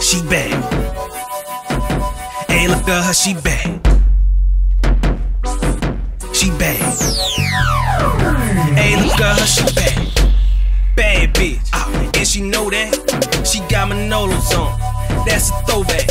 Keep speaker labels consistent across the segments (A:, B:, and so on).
A: she bad. Hey, look at her, she bad. She bad. Hey, look at her, she bad. Bad bitch, and she know that. She got Manolos on, that's a throwback.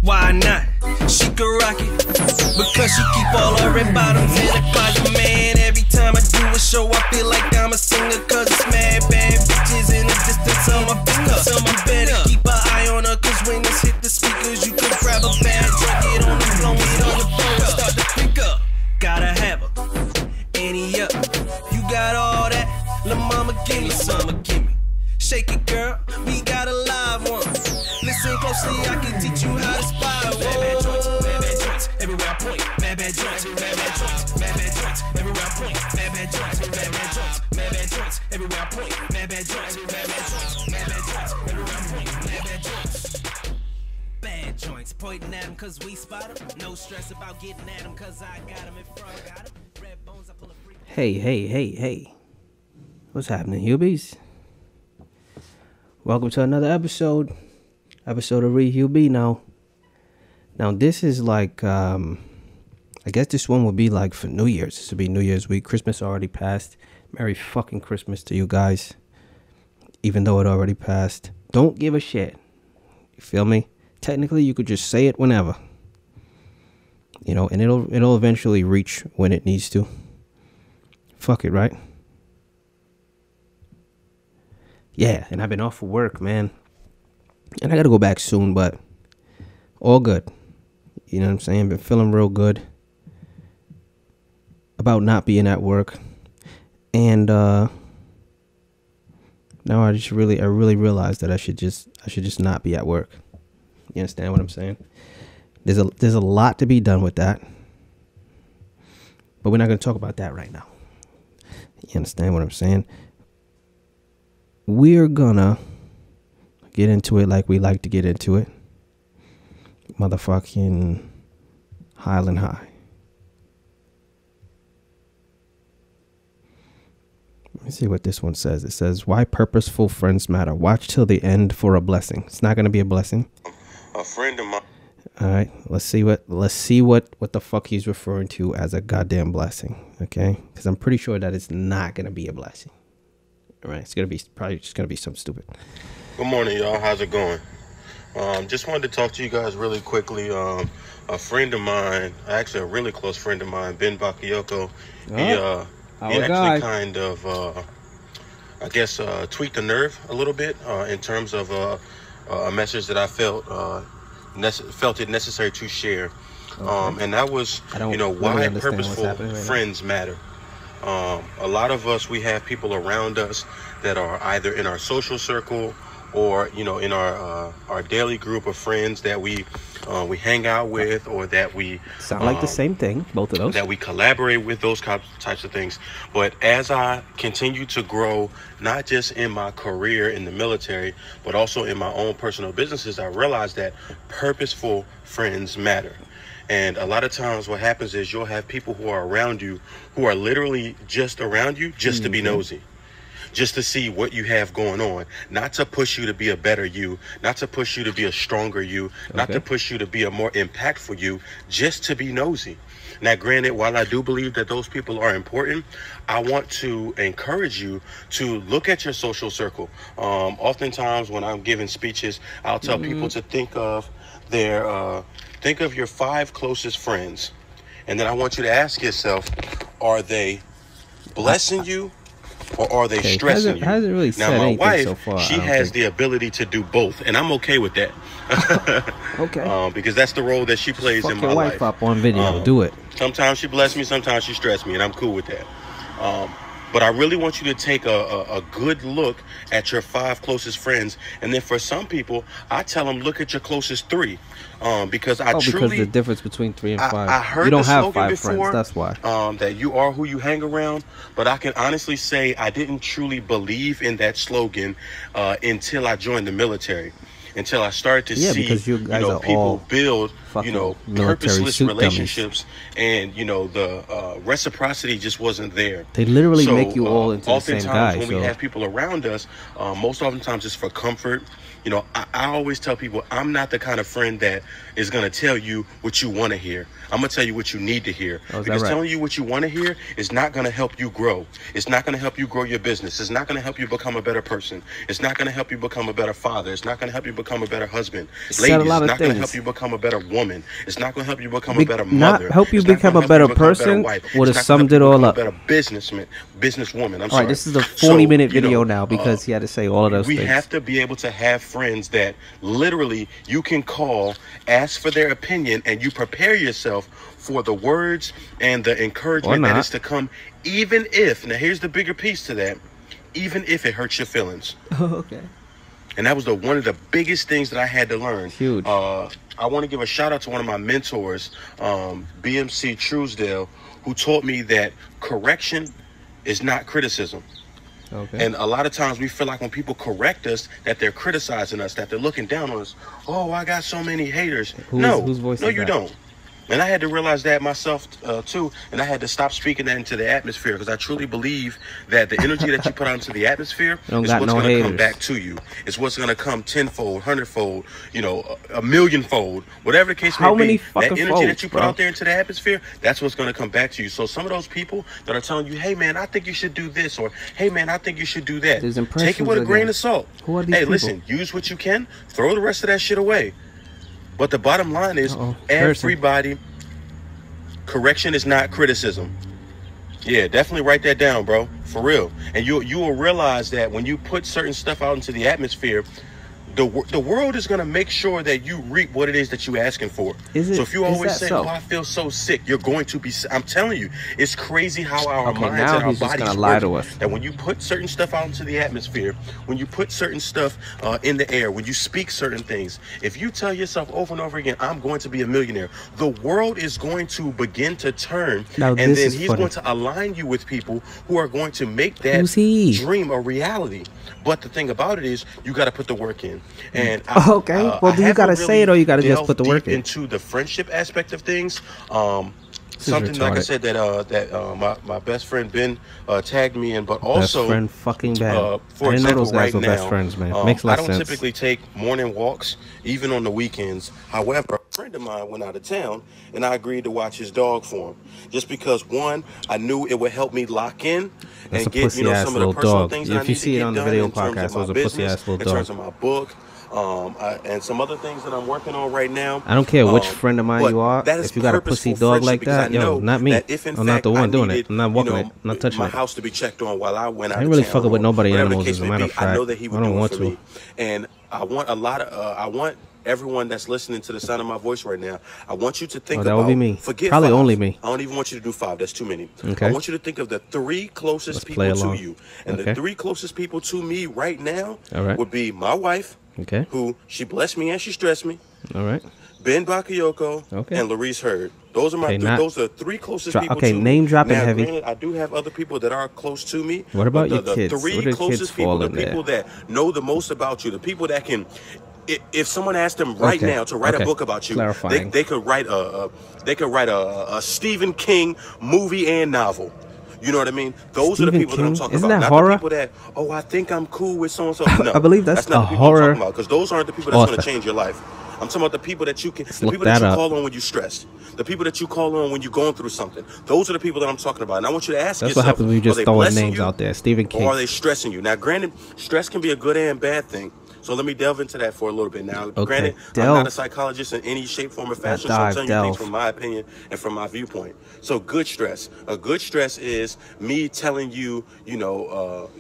A: Why not? She can rock it because she keep all her red bottoms in the closet, man. Every time I do a show, I feel like I'm a singer, cause it's mad bad bitches in the distance on my finger. So you better keep an eye on her, cause when this hit the speakers, you can grab a bad drink, get on the floor, get on the floor, start to pick up. Gotta have her, Annie up. You got all that, la mama give me some, give me. Shake it, girl, we got a live one. Listen closely, I can teach you how to spy. Bad joints, everywhere I point. Bad joints, bad joints, bad joints, everywhere I point. Bad joints, bad joints, bad joints, everywhere I point. Bad joints, bad joints, bad joints, everywhere I point. Bad joints. Bad joints, pointing at them cause we spot them. No stress about getting at them cause I got them in front. Got them. Red bones, I pull a freak.
B: Hey. What's happening, HuBes? Welcome to another episode of RiHuBe. Now this is like, I guess this one will be like for New Year's. This will be New Year's week. Christmas already passed. Merry fucking Christmas to you guys. Even though it already passed. Don't give a shit. You feel me? Technically, you could just say it whenever. You know, and it'll eventually reach when it needs to. Fuck it, right? Yeah, and I've been off for work, man. And I gotta go back soon, but all good. You know what I'm saying? Been feeling real good about not being at work. And now I really realized that I should just not be at work. You understand what I'm saying? There's a lot to be done with that. But we're not gonna talk about that right now. You understand what I'm saying? We're gonna get into it like we like to get into it. Motherfucking Highland High. Let me see what this one says. It says, why purposeful friends matter. Watch till the end for a blessing. It's not gonna be a blessing.
C: A friend of mine.
B: All right, let's see what the fuck he's referring to as a goddamn blessing. Okay, because I'm pretty sure that it's not gonna be a blessing. All right, it's probably just gonna be something stupid.
C: Good morning, y'all. How's it going? Just wanted to talk to you guys really quickly. A friend of mine, actually a really close friend of mine, Ben Bakayoko, he actually kind of, I guess, tweaked the nerve a little bit in terms of a message that I felt it necessary to share. Okay. And that was, why purposeful friends matter. A lot of us, we have people around us that are either in our social circle or, in our daily group of friends that we hang out with, or that we
B: sound like the same thing, both of those,
C: that we collaborate with, those types of things. But as I continue to grow, not just in my career in the military, but also in my own personal businesses, I realized that purposeful friends matter. And a lot of times what happens is you'll have people who are around you who are literally just around you just to be nosy, just to see what you have going on, not to push you to be a better you, not to push you to be a stronger you, not to push you to be a more impactful you, just to be nosy. Now, granted, while I do believe that those people are important, I want to encourage you to look at your social circle. Oftentimes when I'm giving speeches, I'll tell people to think of your 5 closest friends. And then I want you to ask yourself, are they blessing you or are they stressing you?
B: Hasn't really
C: now, my wife, so far, she has the ability to do both, and I'm okay with that.
B: Okay.
C: Because that's the role that she plays in my life.
B: Fuck your wife up on video. Do it.
C: Sometimes she bless me, sometimes she stress me, and I'm cool with that. But I really want you to take a good look at your 5 closest friends. And then for some people, I tell them, look at your closest 3. Because
B: because the difference between 3 and 5.
C: I heard
B: you don't
C: the
B: have
C: slogan
B: 5
C: before,
B: friends, that's why.
C: That you are who you hang around. But I can honestly say I didn't truly believe in that slogan until I joined the military. until I started to see,
B: because you guys are
C: people
B: all
C: build,
B: military
C: purposeless
B: suit
C: relationships, and the reciprocity just wasn't there.
B: They literally make you all into the same guy.
C: When we have people around us, most oftentimes it's for comfort. I always tell people I'm not the kind of friend that is going to tell you what you want to hear. I'm going to tell you what you need to hear. Because telling you what you want to hear is not going to help you grow. It's not going to help you grow your business. It's not going to help you become a better person. It's not going to help you become a better father. It's not going to help you become a better husband. Ladies, it's not going to help you become a better woman. It's not going to help you become a better mother.
B: Not help you become a better person. Would have summed it all up.
C: A better businesswoman.
B: All right, this is a 40-minute video now because he had to say all of those things.
C: We have to be able to have friends that literally you can call, ask for their opinion, and you prepare yourself for the words and the encouragement that is to come, even if, now here's the bigger piece to that, even if it hurts your feelings.
B: Okay.
C: And that was one of the biggest things that I had to learn.
B: Huge.
C: I want to give a shout out to one of my mentors, BMC Truesdale, who taught me that correction is not criticism.
B: Okay.
C: And a lot of times we feel like when people correct us that they're criticizing us, that they're looking down on us. Oh, I got so many haters.
B: Whose voice is
C: you
B: that?
C: Don't. And I had to realize that myself too, and I had to stop speaking that into the atmosphere, because I truly believe that the energy that you put out into the atmosphere is what's going to come back to you. It's what's going to come tenfold, hundredfold, a millionfold, whatever the case may be. That energy that you put out there into the atmosphere, that's what's going to come back to you. So some of those people that are telling you, hey man, I think you should do this, or hey man, I think you should do that, take it with a grain of salt.
B: Who are these
C: hey,
B: people?
C: Listen, use what you can, throw the rest of that shit away. But the bottom line is, everybody, correction is not criticism. Yeah, definitely write that down, bro. For real. And you will realize that when you put certain stuff out into the atmosphere, the world is going to make sure that you reap what it is that you're asking for. So if you always say, oh, I feel so sick, you're going to be sick. I'm telling you, it's crazy how our minds and our bodies work. That when you put certain stuff out into the atmosphere, when you put certain stuff in the air, when you speak certain things, if you tell yourself over and over again, I'm going to be a millionaire, the world is going to begin to turn. And then he's going to align you with people who are going to make that dream a reality. But the thing about it is, you got to put the work in. And
B: well, do you got to say it, or you got to just put the work in?
C: Into the friendship aspect of things, something like I said that my best friend Ben tagged me in, but also
B: best friend fucking bad.
C: For example, right now,
B: best friends, man. Makes less
C: I don't
B: sense.
C: typically take morning walks, even on the weekends. However, a friend of mine went out of town, and I agreed to watch his dog for him, just because one, I knew it would help me lock in and get some of the personal things that I need to get done in terms of my business, in terms of my book. And some other things that I'm working on right now.
B: I don't care which friend of mine you are. If you got a pussy dog like that, yo, not me. I'm not the one doing it. I'm not walking it. I'm not touching
C: my
B: it.
C: house to be checked on while I went out.
B: I ain't really fucking with nobody animals, as a matter of fact.
C: I know that he would
B: I don't
C: do it
B: want
C: for
B: to.
C: me. And I want a lot of. I want everyone that's listening to the sound of my voice right now, I want you to think
B: that
C: about.
B: would be me.
C: Forget
B: probably
C: 5.
B: Only me.
C: I don't even want you to do 5. That's too many.
B: Okay.
C: I want you to think of the 3 closest people to you, and the 3 closest people to me right now would be my wife.
B: Okay.
C: Who she blessed me and she stressed me.
B: All right.
C: Ben Bakayoko and Larice Hurd. Those are my those are 3 closest people to me.
B: Name dropping
C: now,
B: heavy.
C: Granted, I do have other people that are close to me.
B: What about your
C: the
B: kids?
C: 3 closest people, the people that know the most about you, the people that can. If someone asked them right now to write a book about you, they could write a Stephen King movie and novel. You know what I mean? Those are the people that I'm talking about.
B: That
C: not
B: horror?
C: the people that, oh, I think I'm cool with so-and-so. No,
B: I believe that's
C: not
B: a
C: the people
B: horror.
C: I'm talking about, because those aren't the people that's going to change your life. I'm talking about the people that you can, the people that you call on when you're stressed, the people that you call on when you're going through something. Those are the people that I'm talking about. And I want you to ask yourself,
B: what happens when you just throwing names out there. Stephen King.
C: Or are they stressing you? Now, granted, stress can be a good and bad thing. So let me delve into that for a little bit. Now, granted, I'm not a psychologist in any shape, form, or fashion, so I'm telling you things from my opinion and from my viewpoint. So good stress. A good stress is me telling you,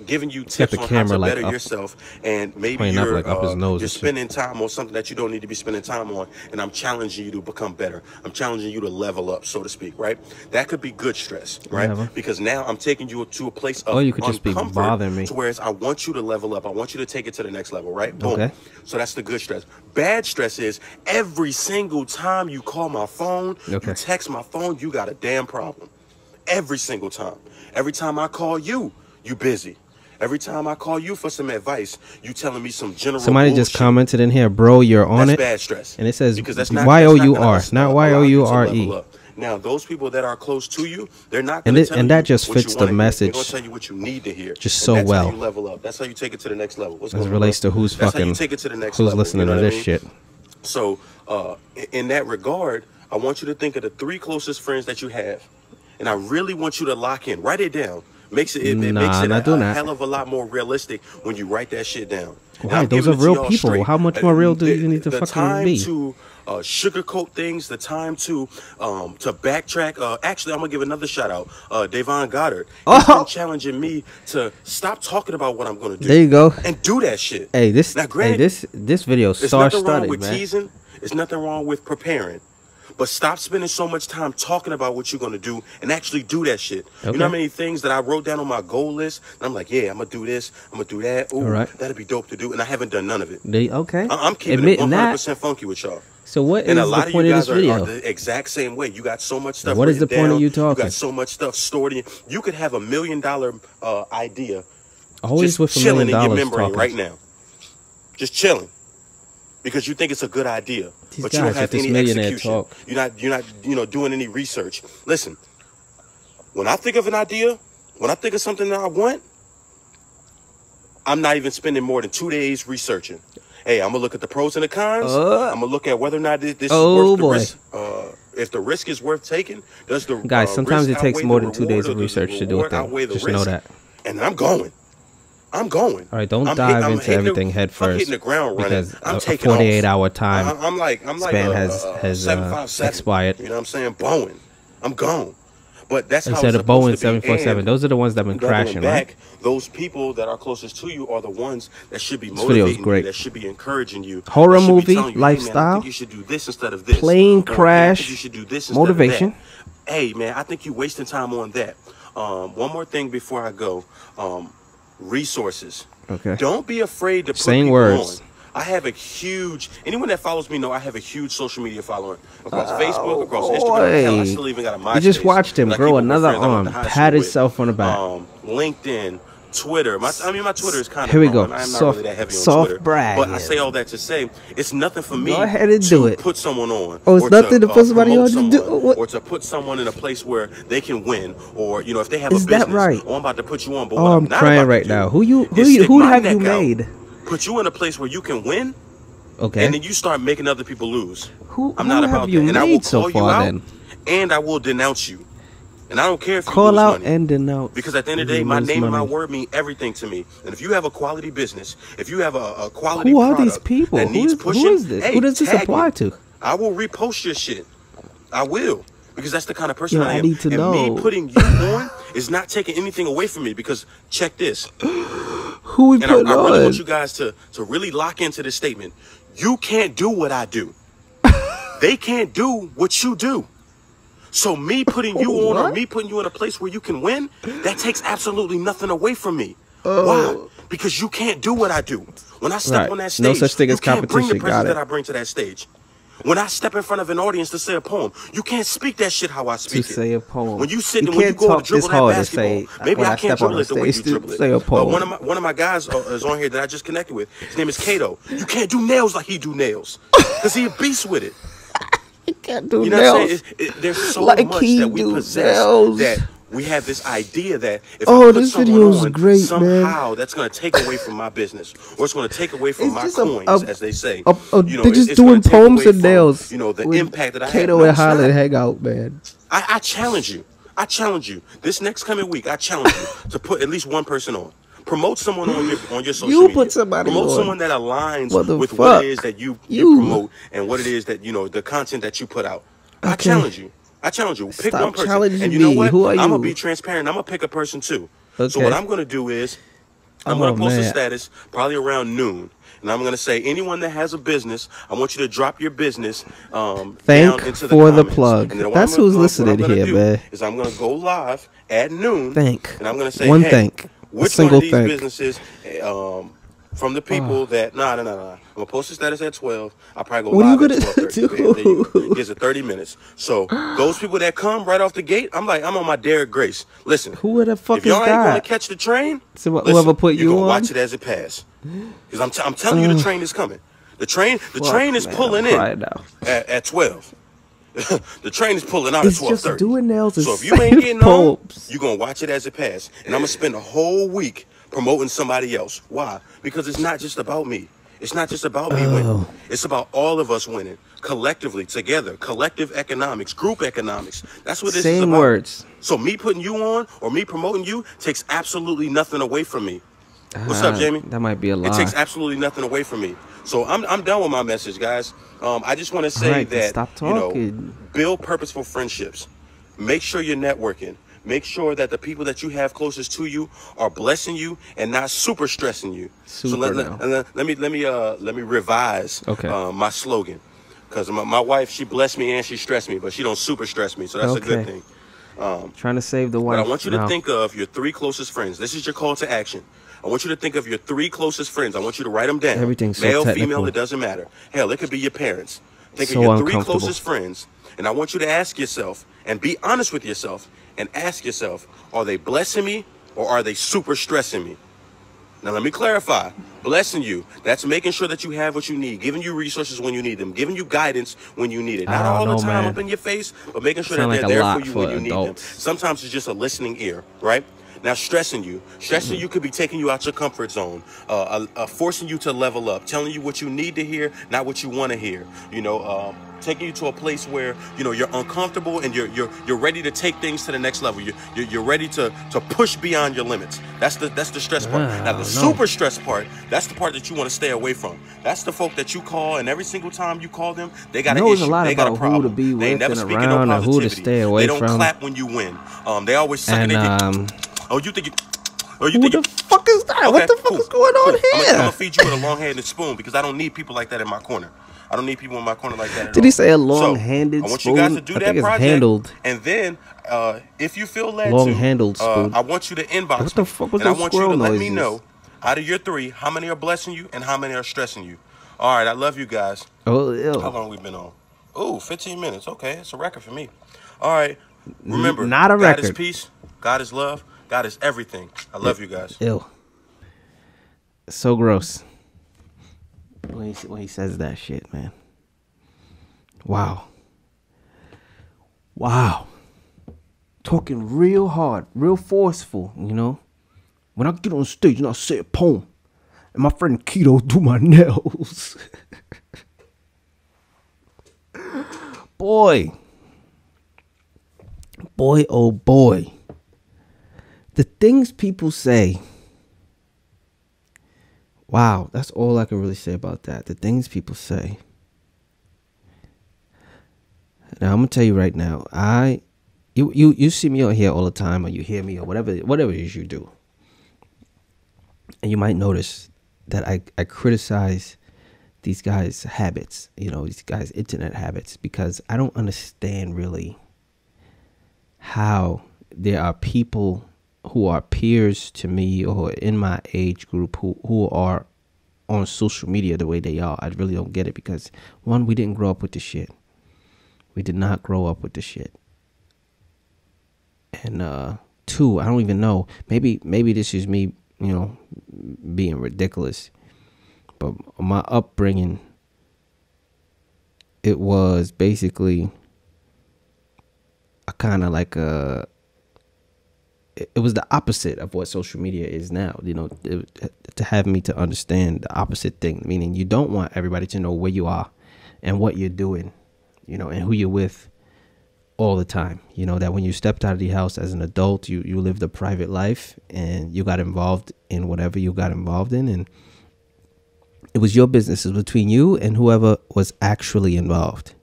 C: giving you tips on how to better yourself, and maybe you're spending time on something that you don't need to be spending time on, and I'm challenging you to become better. I'm challenging you to level up, so to speak, right? That could be good stress, right? Because now I'm taking you to a place of
B: you could just be bothering me.
C: To whereas I want you to level up. I want you to take it to the next level, right? Boom.
B: Okay.
C: So that's the good stress. Bad stress is every single time you call my phone, you text my phone, you got a damn problem. Every single time. Every time I call you, you busy. Every time I call you for some advice, you telling me some general
B: Somebody
C: bullshit.
B: just commented in here, bro, you're on
C: That's
B: it.
C: bad stress.
B: And it says
C: because that's not
B: Y-O-U-R, not Y-O-U-R-E.
C: Now, those people that are close to you, they're not going to tell you.
B: And that just
C: what
B: fits
C: you
B: the
C: wanna
B: message.
C: Hear. They're going to tell you what you need to hear.
B: Just
C: and
B: so
C: that's
B: well.
C: How you level up. That's how you take it to the next level.
B: As it relates to who's
C: that's
B: fucking,
C: how you take it to the next
B: who's
C: level,
B: listening to this shit.
C: So, in that regard, I want you to think of the 3 closest friends that you have. And I really want you to lock in. Write it down. It makes it a hell of a lot more realistic when you write that shit down.
B: Why? Those are real people. Straight. How much more real do you need to fucking be?
C: The time to sugarcoat things, the time to backtrack. Actually, I'm going to give another shout out. Davon Goddard. He's been challenging me to stop talking about what I'm going to do.
B: There you go.
C: And do that shit.
B: Hey, this video
C: star-studded, man. There's nothing wrong with teasing. There's nothing wrong with preparing. But stop spending so much time talking about what you're going to do and actually do that shit. Okay. You know how many things that I wrote down on my goal list? And I'm like, yeah, I'm going to do this. I'm going to do that. Ooh, that'd be dope to do. And I haven't done none of it. I'm keeping it 100% funky with y'all.
B: So what is the point of this video?
C: Are the exact same way. You got so much stuff.
B: What is the point of you talking?
C: You got so much stuff stored in. You could have $1 million idea.
B: Always with $1 million
C: chilling in your memory right now. Just chilling. Because you think it's a good idea, but you don't have any execution. You're not, doing any research. Listen, when I think of an idea, when I think of something that I want, I'm not even spending more than 2 days researching. Hey, I'm gonna look at the pros and the cons. I'm gonna look at whether or not this is worth the risk. If the risk is worth taking, does the
B: guys? Sometimes it takes more than 2 days of
C: the
B: research to do it. Just know that.
C: And then I'm going. All
B: right, don't dive into everything head first.
C: I'm hitting the ground running.
B: Because
C: I'm
B: a
C: taking
B: 48-hour time
C: span
B: has expired.
C: You know what I'm saying? Bowing. I'm gone. But that's how
B: instead of Boeing 747. Those are the ones that have been crashing, right?
C: Those people that are closest to you are the ones that should be motivating you, that should be encouraging you.
B: Horror movie, lifestyle,
C: hey, man, you should do this instead of this.
B: Plane crash,
C: you should do this
B: motivation.
C: Hey, man, I think you're wasting time on that. One more thing before I go. Resources.
B: Okay.
C: Don't be afraid to put
B: people on.
C: I have a anyone that follows me know I have a huge social media following across Facebook, across Instagram. Hell, I still even got a MySpace.
B: You just watched him grow another arm, pat himself on the back.
C: LinkedIn, Twitter. My Twitter is kind of.
B: Here we go.
C: I'm not really that heavy on Twitter.
B: Brag.
C: But I say all that to say it's nothing for me.
B: Go ahead and do it.
C: Put someone on.
B: Oh, it's nothing to put somebody on to do.
C: Or to put someone in a place where they can win, or if they have a business.
B: Is that right?
C: Or I'm about to put you on. But
B: I'm crying right now. Who have you made?
C: Put you in a place where you can win.
B: Okay.
C: And then you start making other people lose.
B: I'm not about that. And I will call you out.
C: And I will denounce you. And I don't care if you
B: call
C: lose
B: out
C: money.
B: And denounce.
C: Because at the end of the day, my name and my word mean everything to me. And if you have a quality business, if you have a quality product
B: these people?
C: that needs pushing,
B: who is this?
C: Hey,
B: who does this apply to?
C: I will repost your shit. I will. Because that's the kind of person I am.
B: Need to know.
C: Me putting you on is not taking anything away from me. Because check this.
B: Who we putting
C: I
B: on?
C: really want you guys to really lock into this statement. You can't do what I do. They can't do what you do. So me putting you on or me putting you in a place where you can win, that takes absolutely nothing away from me. Why? Because you can't do what I do. When I step on that stage,
B: no such thing as
C: you can't bring the
B: competition.
C: presence that I bring to that stage. When I step in front of an audience to say a poem, you can't speak that shit how I speak
B: to say a poem.
C: When you sit and when you go to dribble that basketball, maybe I can't dribble it the way you dribble it.
B: Say a poem.
C: But one of my guys is on here that I just connected with. His name is Kato. You can't do nails like he do nails. Because he a beast with it.
B: He can't do
C: nails. What I'm saying? There's so much that we possess that we have this idea that if I put someone on, somehow that's going to take away from my business, or it's going to take away from my coins, as they say.
B: They're just doing poems and nails.
C: The impact that I have.
B: Kato and Holland hang out, man.
C: I challenge you. I challenge you. This next coming week, I challenge you to put at least one person on. Promote someone on your social media.
B: You put somebody
C: Promote
B: on.
C: someone that aligns with what it is that you promote and what it is that, the content that you put out. I challenge you. Pick one person. And you know what?
B: Who are you?
C: I'm going to be transparent. I'm going to pick a person too. Okay. So what I'm going to do is I'm going to post a status probably around noon. And I'm going to say, anyone that has a business, I want you to drop your business down into the comments.
B: The plug. That's who's listening here, man.
C: Is I'm going to go live at noon.
B: Thank.
C: And I'm going to say,
B: one thank.
C: Which one of these businesses from the people that nah. I'm gonna post the status at 12. I'll probably go
B: What are you
C: live at
B: gonna
C: 12:30.
B: do?
C: There you go. Gives it 30 minutes. So those people that come right off the gate, I'm on my Derek Grace. Listen,
B: Who the fuck
C: if y'all
B: is
C: ain't gonna
B: that?
C: catch the train,
B: So
C: listen,
B: whoever put
C: you're
B: you
C: gonna
B: on?
C: watch it as it pass. Because I'm telling you, the train is coming. The train is pulling in at 12. The train is pulling out
B: It's
C: at
B: just
C: 12:30.
B: doing nails and
C: So if you ain't getting
B: saying
C: on, you're gonna watch it as it pass. And I'm gonna spend a whole week promoting somebody else. Why? Because it's not just about me. It's not just about me winning. It's about all of us winning collectively, together. Collective economics, group economics. That's what this is about.
B: Saying words.
C: So me putting you on or me promoting you takes absolutely nothing away from me. What's up, Jamie?
B: That might be a lie.
C: It takes absolutely nothing away from me. So I'm done with my message, guys. I just want to say that,
B: stop talking.
C: build purposeful friendships. Make sure you're networking. Make sure that the people that you have closest to you are blessing you and not super stressing you. Let me revise my slogan, because my wife, she blessed me and she stressed me, but she don't super stress me, so that's a good thing.
B: Trying to save the wife.
C: But I want you to think of your 3 closest friends. This is your call to action. I want you to think of your 3 closest friends. I want you to write them down.
B: Everything's so
C: male,
B: technical.
C: female, it doesn't matter. Hell, it could be your parents. Think
B: So
C: of your 3
B: uncomfortable.
C: closest friends, and I want you to ask yourself and be honest with yourself and ask yourself, are they blessing me or are they super stressing me? Now, let me clarify. Blessing you, that's making sure that you have what you need, giving you resources when you need them, giving you guidance when you need it. Not all the time up in your face, but making sure that they're there for you when you need them. Sometimes it's just a listening ear, right? Now, stressing you could be taking you out your comfort zone, forcing you to level up, telling you what you need to hear, not what you want to hear. Taking you to a place where you're uncomfortable and you're ready to take things to the next level. You're ready to push beyond your limits. That's the stress part. Now, the super stress part, that's the part that you want to stay away from. That's the folk that you call, and every single time you call them, they got an issue. They got a problem.
B: Who to be
C: they
B: with
C: never
B: and
C: speak no
B: around and who to
C: positivity.
B: stay away
C: from. They don't clap when you win. They always suck
B: and
C: Oh, you think you? Oh, you
B: who
C: think
B: the fuck is that? Okay, what the fuck is going on here?
C: I'm gonna feed you with a long-handed spoon because I don't need people like that in my corner. I don't need people in my corner like that at all.
B: Did he say a long-handed spoon?
C: I want you guys to do that project.
B: Handled.
C: And then, if you feel led
B: long-handled spoon.
C: I want you to inbox
B: what the fuck was
C: me. And I
B: those
C: want you to let
B: noises?
C: me know, out of your 3, how many are blessing you and how many are stressing you. All right, I love you guys.
B: Oh, ew.
C: How long we been on? Oh, 15 minutes. Okay, it's a record for me. All right. Remember,
B: not a record.
C: God is peace. God is love. God is everything. I love you guys.
B: Ew. So gross. When he says that shit, man. Wow. Talking real hard, real forceful, When I get on stage and I say a poem, and my friend Keto do my nails. Boy, oh boy. The things people say. Wow, that's all I can really say about that. The things people say. Now I'm gonna tell you right now. You see me out here all the time, or you hear me, or whatever it is you do, and you might notice that I criticize these guys' habits. These guys' internet habits, because I don't understand really how there are people who are peers to me or in my age group who are on social media the way they are. I really don't get it, because 1, we didn't grow up with the shit. We did not grow up with the shit. And 2, I don't even know. Maybe this is me, being ridiculous. But my upbringing, it was basically a kind of like it was the opposite of what social media is now, to have me to understand the opposite thing, meaning you don't want everybody to know where you are and what you're doing, and who you're with all the time. That when you stepped out of the house as an adult, you lived a private life and you got involved in whatever you got involved in, and it was your business. It was between you and whoever was actually involved,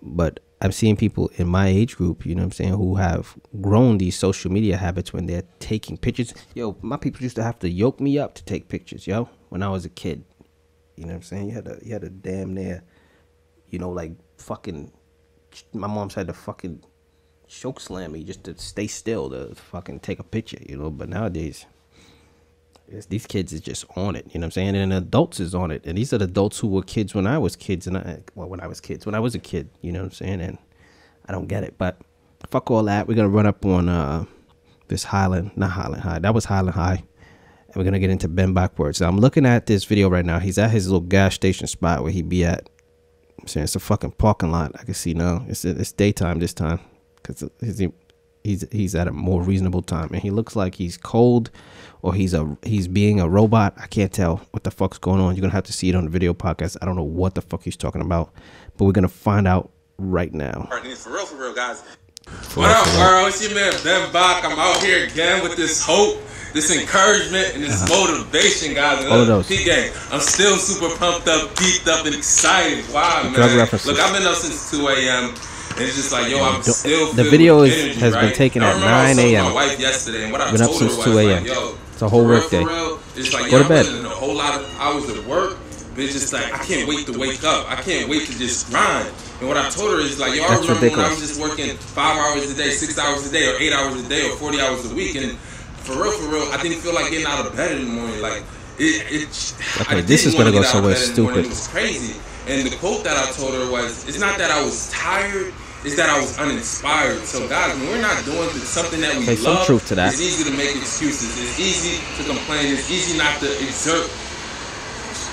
B: but I'm seeing people in my age group, who have grown these social media habits when they're taking pictures. Yo, my people used to have to yoke me up to take pictures, when I was a kid. You had a damn near, like fucking, my mom's had to fucking choke slam me just to stay still to fucking take a picture, but nowadays These kids is just on it, you know what I'm saying? And adults is on it. And these are the adults who were kids when I was kids. And when I was a kid, you know what I'm saying? And I don't get it. But fuck all that. We're going to run up on this not Highland High. That was Highland High. And we're going to get into bend backwards. Now, I'm looking at this video right now. He's at his little gas station spot where he be at. I'm saying it's a fucking parking lot. I can see now. It's daytime this time because he's at a more reasonable time. And he looks like he's cold or he's being a robot. I can't tell what the fuck's going on. You're going to have to see it on the video podcast. I don't know what the fuck he's talking about. But we're going to find out right now.
D: For real, guys. What up, world? It's your man, Ben Bach. I'm out here again with this hope, this encouragement, and this motivation, guys. P-game. I'm still super pumped up, geeked up, and excited. Wow, man. Look, I've been up since 2 a.m. And it's just like, yo, I'm still
B: the video has been taken at 9 a.m.
D: My wife yesterday, and what I
B: been up since 2 a.m. It's a whole work day.
D: It's like,
B: go to bed.
D: A whole lot of hours of work, but it's just like I can't wait to wake up. I can't wait to just grind. And what I told her is like, yo, I remember when I was just working 5 hours a day, 6 hours a day, or 8 hours a day, or 40 hours a week, and for real, I didn't feel like getting out of bed in the morning. Like
B: okay, this is gonna go somewhere stupid.
D: It was crazy. And the quote that I told her was, "It's not that I was tired." Is that I was uninspired. So guys, when we're not doing something that we love,
B: some truth to that.
D: It's easy to make excuses. It's easy to complain. It's easy not to exert.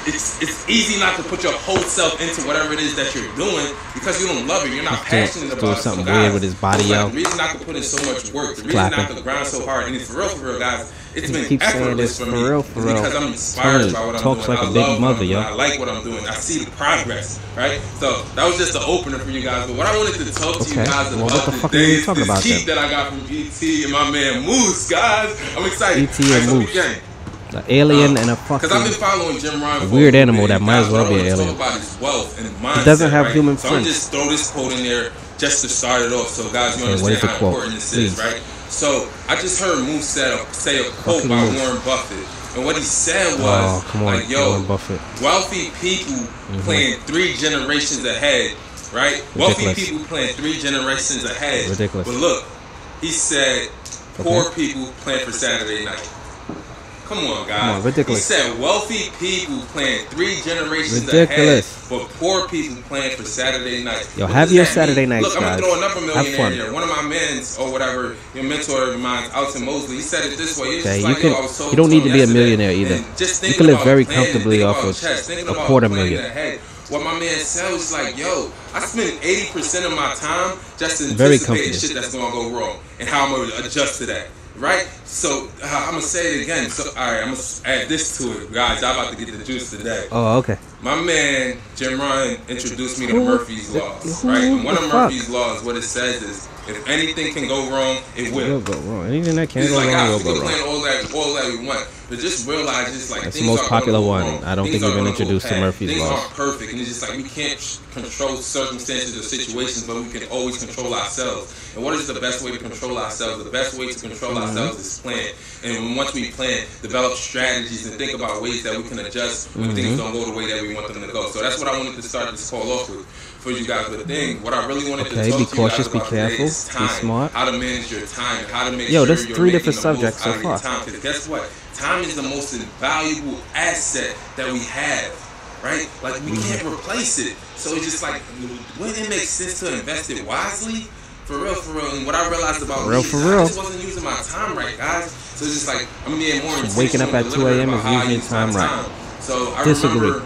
D: It's easy not to put your whole self into whatever it is that you're doing because you don't love it. You're not passionate about it.
B: Doing something weird with his body, yo.
D: The reason I could put in so much work, the reason I could grind so hard, and it's for real, guys. It's been effortless for me. Because I'm inspired by what I'm doing.
B: Like a big mother, yo.
D: I like what I'm doing. I see the progress, right? So that was just the opener for you guys. But what I wanted to talk to you guys about today is this heat that I got from E.T. and my man Moose, guys. I'm excited.
B: E.T. and Moose. An alien and a fucking
D: I've been following Jim Ryan
B: weird animal that might as well be an alien. It doesn't have human
D: friends. So I'm just throw this quote in there just to start it off, so guys, you understand how important this is, right? So I just heard Moose say a quote by Warren Buffett, and what he said was, like, yo, wealthy people plan 3 generations ahead, right? Wealthy people plan 3 generations ahead.
B: Ridiculous.
D: But look, he said, poor people plan for Saturday night. Come on, guys.
B: Come on, ridiculous.
D: He said wealthy people plan 3 generations ahead, but poor people plan for Saturday night.
B: Yo, have your Saturday nights,
D: guys. Look, I'm going to throw another millionaire in there. One of my men's, or whatever, your mentor of mine, Alton Mosley, he said it this way.
B: Okay, you don't need to be a millionaire either. You can live very comfortably off of a $250,000.
D: What my man said was like, yo, I spend 80% of my time just anticipating shit that's going to go wrong and how I'm going to adjust to that. Right? So, I'm going to say it again. So, alright, I'm going to add this to it. Guys, y'all about to get the juice today.
B: Oh, okay.
D: My man, Jim Ryan, introduced me to Murphy's Laws. Right? And one of Murphy's Laws, what it says is, if anything can go wrong, it will.
B: It'll go wrong. Anything that can go wrong, will go wrong.
D: All that we want. But just realize, just like,
B: that's the most popular one. I don't think we've been introduced to Murphy's Laws.
D: Things aren't perfect, and it's just like we can't control circumstances or situations, but we can always control ourselves. And what is the best way to control ourselves? The best way to control ourselves is plan. And once we plan, develop strategies and think about ways that we can adjust when things don't go the way that we want them to go. So that's what I wanted to start this call off with for you guys. But the thing, what I really wanted to talk to you guys about today is time.
B: Be smart.
D: How to manage your time. How to make sure
B: there's
D: you're
B: 3
D: making
B: different
D: the
B: subjects
D: most
B: so
D: out of your
B: far.
D: time. Because guess what? Time is the most invaluable asset that we have. Right? Like, we can't replace it. So it's just like, wouldn't it make sense to invest it wisely? For real. And what I realized about me is I just wasn't using my time right, guys. So it's just like, I'm being more intentional.
B: Waking up at 2 a.m. is using your time right.
D: So I remember,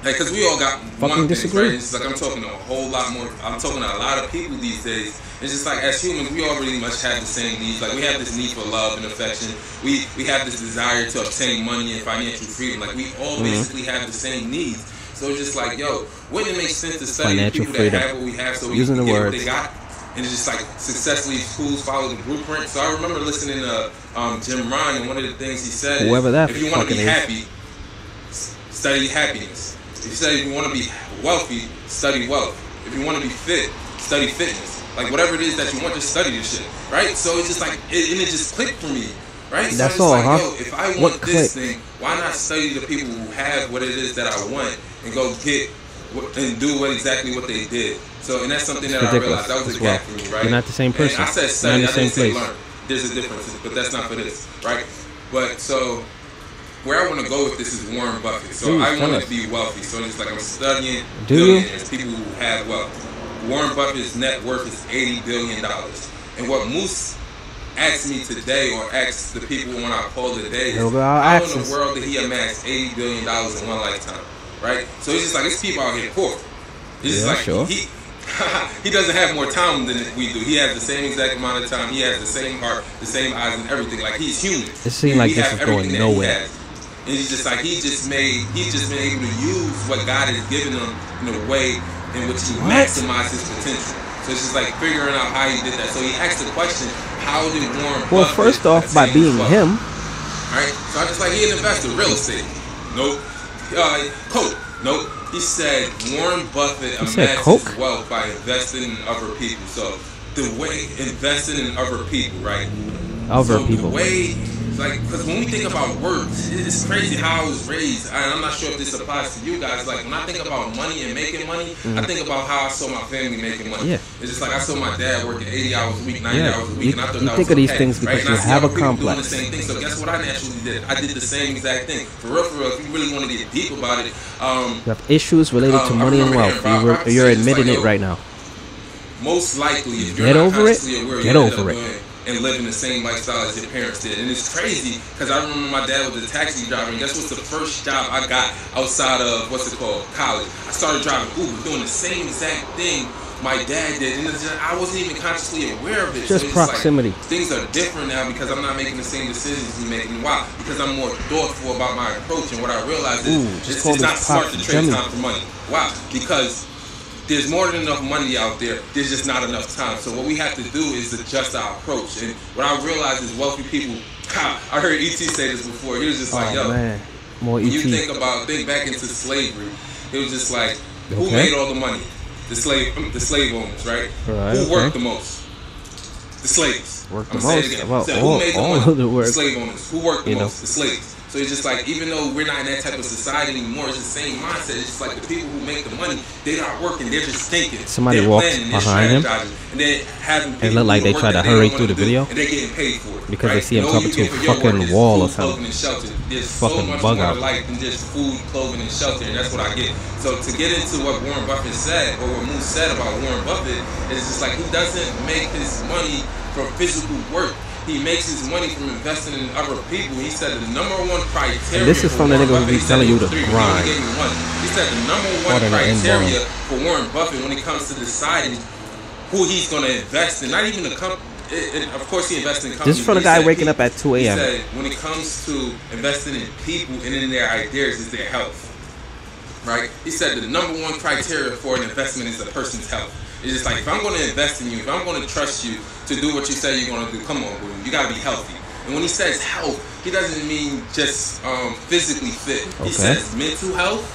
D: like, because we all got
B: fucking disagree.
D: Right? It's like I'm talking a whole lot more. I'm talking to a lot of people these days. It's just like, as humans, we all pretty much have the same needs. Like, we have this need for love and affection. We have this desire to obtain money and financial freedom. Like, we all basically have the same needs. So it's just like, yo, wouldn't it make sense to study
B: financial
D: people
B: freedom.
D: that have what we have so we can get what they got? And it's just like successfully schools follow the blueprint. So I remember listening to Jim Ryan, and one of the things he said is, if you want to be happy, study happiness. He said if you want to be wealthy, study wealth. If you want to be fit, study fitness. Like, whatever it is that you want, just study this shit, right? So it's just like, and it just clicked for me, right?
B: That's
D: so
B: all,
D: like,
B: huh?
D: yo, if I want this thing, why not study the people who have what it is that I want and go get and do exactly what they did? So, and that's something that I realized, that was a gap for me, right?
B: You're not the same person.
D: And I said study, I didn't say learn. There's a difference, but that's not for this, right? But so, where I want to go with this is Warren Buffett. So I want to be wealthy. So it's like I'm studying
B: Do
D: billionaires, people who have wealth. Warren Buffett's net worth is $80 billion. And what Moose asked me today, or asked the people when I called today, is how in the world did he amass $80 billion in one lifetime? Right? So it's just like, it's people out here poor. It's just like, he doesn't have more time than we do. He has the same exact amount of time. He has the same heart, the same eyes, and everything. Like, he's human.
B: It seems like this is going nowhere.
D: And he's just like, he's just been able to use what God has given him in a way in which he maximizes his potential. So it's just like figuring out how he did that. So he asked the question, how did Warren Buffett...
B: Well, first off, by being him.
D: Alright, so I'm just like, he an investor, real estate. Nope. Coke. Nope. He said Warren Buffett amasses wealth by investing in other people. So the way investing in other people, right? The way, like, because when we think about work, it's crazy how I was raised. And I'm not sure if this applies to you guys. Like, when I think about money and making money, I think about how I saw my family making money. Yeah. It's just like I saw my dad working 80 hours a week, 90 hours a week, and I thought that was
B: think of these things because you have a complex.
D: Doing the same thing. So guess what I naturally did? I did the same exact thing. For real, if you really want to get deep about it,
B: you have issues related to money and wealth. You're admitting it right now.
D: Most likely, if you're not consciously aware, get over it. And living the same lifestyle as your parents did. And it's crazy because I remember my dad was a taxi driver, and guess what's the first job I got outside of college? I started driving Uber, doing the same exact thing my dad did, and I wasn't even consciously aware of it.
B: Just so proximity.
D: Like, things are different now because I'm not making the same decisions he's making. Why? Because I'm more thoughtful about my approach, and what I realized is it's not smart to trade time for money. Why? Because there's more than enough money out there. There's just not enough time. So what we have to do is adjust our approach. And what I realized is wealthy people. I heard E.T. say this before. He was just like, "Yo,
B: man. More
D: when
B: E.T.
D: you think back into slavery, it was just like, who made all the money? The slave owners, right? Who worked the most? The slaves.
B: Who made the most?
D: The slave owners. Who worked the most? The slaves. So it's just like, even though we're not in that type of society anymore, it's the same mindset. It's just like the people who make the money, they're not working, they're just thinking.
B: Somebody walked behind him,
D: and they're having
B: it looked like they tried to hurry through the video,
D: and they're getting paid for it,
B: because they see him talking to a fucking wall or something.
D: There's
B: fucking
D: so much
B: bug
D: more
B: out.
D: to life than just food, clothing, and shelter, and that's what I get. So to get into what Warren Buffett said, or what Moose said about Warren Buffett, is just like, he doesn't make his money from physical work. He makes his money from investing in other people. He said the number one criteria.
B: And this is from the nigga who be telling you to grind.
D: He said the number one criteria for Warren Buffett when it comes to deciding who he's going to invest in, not even the company. Of course, he invests in companies.
B: This is from the guy waking up at 2 a.m.
D: He said when it comes to investing in people and in their ideas is their health. Right? He said the number one criteria for an investment is a person's health. It's just like, if I'm going to invest in you, if I'm going to trust you to do what you say you're going to do, come on, boo, you got to be healthy. And when he says health, he doesn't mean just physically fit. He says mental health,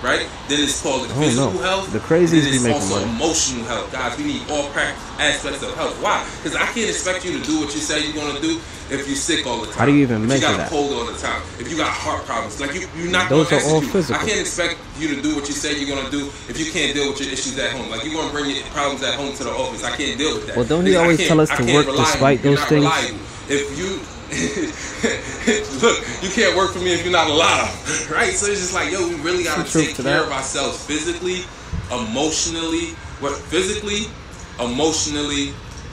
D: right? Then it's called physical health.
B: The crazies be making
D: also
B: money.
D: Emotional health. Guys, we need all aspects of health. Why? Because I can't expect you to do what you say you're going to do if you're sick all the time.
B: How do you even measure that?
D: If you got a cold all the time. If you got heart problems. Like, you're not
B: going to
D: execute.
B: all physical.
D: I can't expect you to do what you say you're going to do if you can't deal with your issues at home. Like, you're going to bring your problems at home to the office. I can't deal with that.
B: Well, don't he always tell us to work despite those things?
D: If you... Look, you can't work for me if you're not alive, right? So it's just like, yo, we really gotta take care of ourselves physically, emotionally,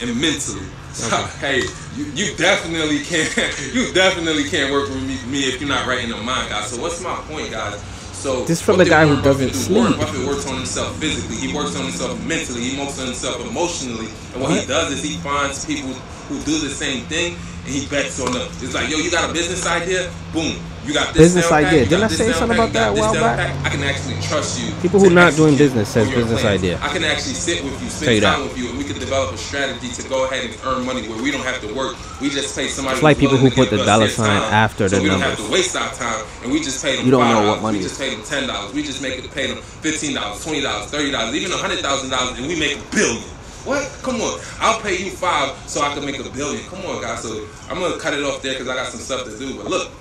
D: and mentally. So, hey, you definitely can't work with me if you're not right in the mind, guys. So what's my point, guys? So
B: this from the guy who doesn't sleep.
D: Warren Buffett works on himself physically. He works on himself mentally. He works on himself emotionally. And what he does is he finds people who do the same thing, and he bets on them. It's like, yo, you got a business idea? Boom. You got this
B: business idea. Didn't I say something about that a while back?
D: I can actually trust you.
B: People who not doing business says business idea.
D: I can actually sit with you, spend time with you, and we can develop a strategy to go ahead and earn money where we don't have to work. We just pay somebody.
B: It's like people who put the dollar sign after the
D: numbers. We don't
B: numbers.
D: have to waste our time, and we just pay them.
B: You don't
D: $5.
B: know what money
D: we
B: is.
D: just pay them $10. We just pay them $15, $20, $30, even $100,000, and we make $1 billion. What? Come on. I'll pay you $5 so I can make $1 billion. Come on, guys. So I'm going to cut it off there because I got some stuff to do. But look,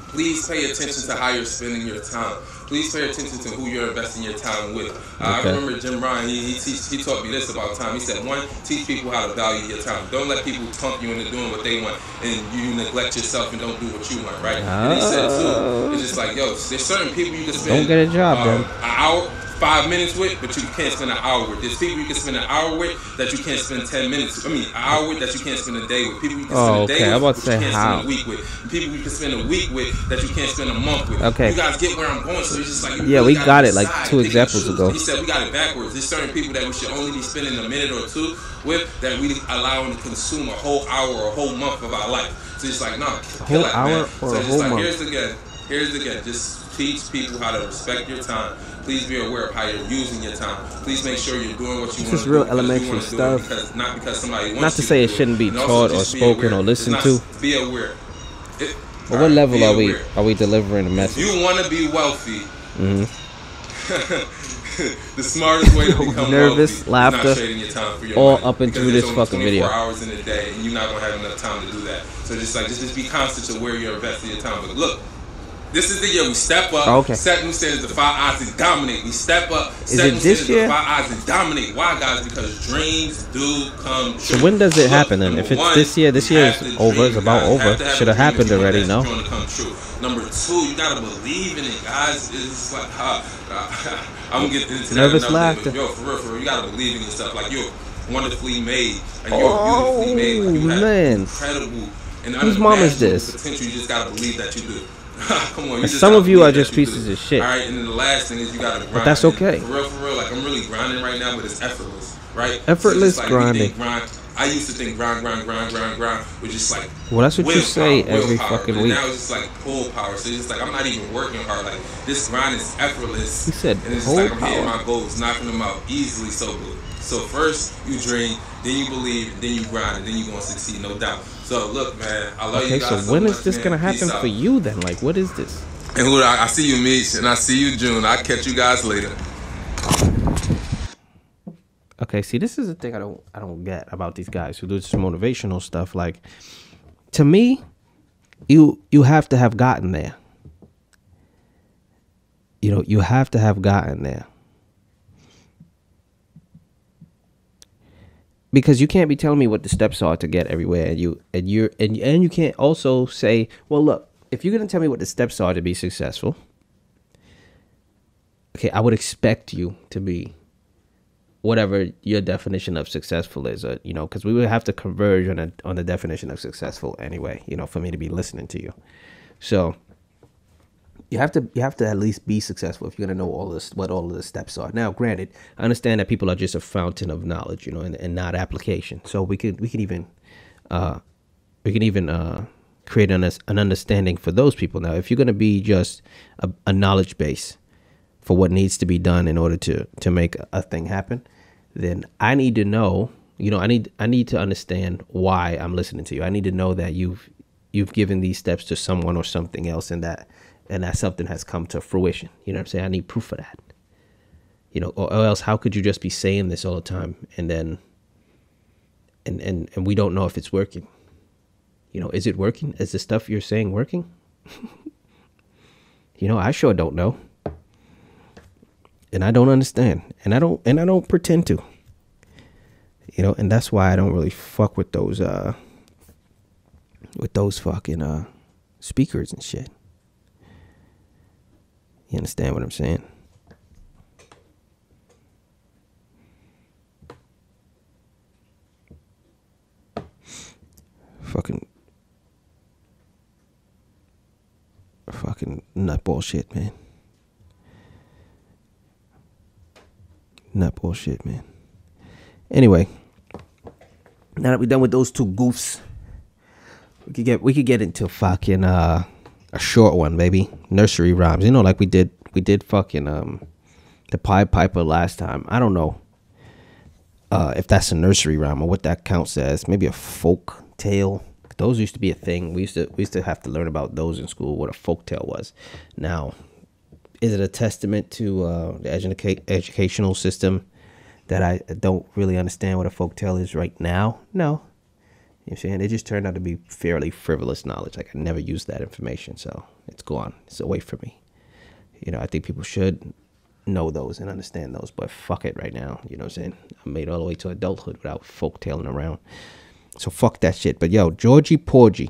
D: please pay attention to how you're spending your time. Please pay attention to who you're investing your time with. I remember Jim Ryan, he taught me this about time. He said, one, teach people how to value your time. Don't let people talk you into doing what they want and you neglect yourself and don't do what you want, right? And he said, too, it's just like, yo, there's certain people you can spend
B: don't get a job,
D: an hour, 5 minutes with, but you can't spend an hour with. There's people you can spend an hour with that you can't spend 10 minutes. An hour with that you can't spend a day with. People you can spend a day with, but you can't spend a week with. People you can spend a week with that you can't spend a month with.
B: Okay.
D: You guys get where I'm going, so it's just like
B: we got it like 2 examples ago.
D: He said we got it backwards. There's certain people that we should only be spending a minute or two with that we allow them to consume a whole hour or a whole month of our life. So it's like, no,
B: kill that, man.
D: So it's like, here's again. Just teach people how to respect your time. Please be aware of how you're using your time. Please make sure you're doing what you want to do. This is real elementary stuff. Not because somebody wants
B: not to say it shouldn't be taught or spoken or listened to.
D: Be aware.
B: But what level are we delivering the message?
D: If you want to be wealthy, the smartest way to become
B: nervous,
D: wealthy
B: laughter,
D: is not trading your time for your
B: all
D: money,
B: up into this fucking video.
D: 24 hours in a day, and you're not gonna have enough time to do that. So just be conscious of where you're investing your time. But look. This is the year we step up, set new standards, defy odds, and dominate. We step up, set new standards, defy odds, and dominate. Why, guys? Because dreams do come true.
B: So when does it happen then? If it's this year is over. It's about over. Should have happened already, no?
D: Number 2, you gotta believe in it, guys. It's like, I'm gonna get into that.
B: Nervous laughter.
D: Yo, for real, you gotta believe in yourself. Like, you're wonderfully made. Like, you're beautifully made. Like, you have incredible and
B: whose mom is this?
D: Potential. You just gotta believe that you do. Come on,
B: some of you are just pieces of shit.
D: All right, and then the last thing is you gotta grind.
B: But that's okay.
D: For real, like I'm really grinding right now, but it's effortless, right?
B: Effortless
D: so like
B: grinding.
D: I used to think grind was just like
B: well, that's what you say every fucking week.
D: Now it's just like pull power. So it's just like I'm not even working hard. Like this grind is effortless.
B: He said
D: and it's just like I'm hitting my goals, knocking them out easily. So first you dream, then you believe, then you grind, and then you're gonna succeed, no doubt. So look, man, I love you guys.
B: Okay, so when is this gonna happen for you then? Like, what is this?
D: And I see you, Meech, and I see you, June. I'll catch you guys later.
B: Okay, see, this is the thing I don't get about these guys who do this motivational stuff. Like, to me, you have to have gotten there. You know, you have to have gotten there. Because you can't be telling me what the steps are to get everywhere, and you can't also say, well, look, if you're gonna tell me what the steps are to be successful, okay, I would expect you to be whatever your definition of successful is, or, you know, because we would have to converge on the definition of successful anyway, you know, for me to be listening to you. So you have to at least be successful if you're gonna know what all of the steps are. Now, granted, I understand that people are just a fountain of knowledge, you know, and not application. So we can even create an understanding for those people. Now, if you're gonna be just a knowledge base for what needs to be done in order to make a thing happen, then I need to know, you know, I need to understand why I'm listening to you. I need to know that you've given these steps to someone or something else, and that something has come to fruition. You know what I'm saying? I need proof of that. You know, or else how could you just be saying this all the time and then and we don't know if it's working? You know, is it working? Is the stuff you're saying working? You know, I sure don't know. And I don't understand. And I don't pretend to. You know, and that's why I don't really fuck with those fucking speakers and shit. You understand what I'm saying? Fucking nut bullshit, man. Nut bullshit, man. Anyway, now that we're done with those two goofs, we could get into fucking a short one, baby. Nursery rhymes. You know, like we did fucking the Pied Piper last time. I don't know if that's a nursery rhyme or what that counts as. Maybe a folk tale. Those used to be a thing. We used to have to learn about those in school, what a folk tale was. Now, is it a testament to the educational system that I don't really understand what a folk tale is right now? No. what I'm saying? It just turned out to be fairly frivolous knowledge. Like, I never used that information, so it's gone. It's away from me. You know, I think people should know those and understand those, but fuck it right now. You know what I'm saying? I made all the way to adulthood without folktailing around. So fuck that shit. But yo, Georgie Porgy.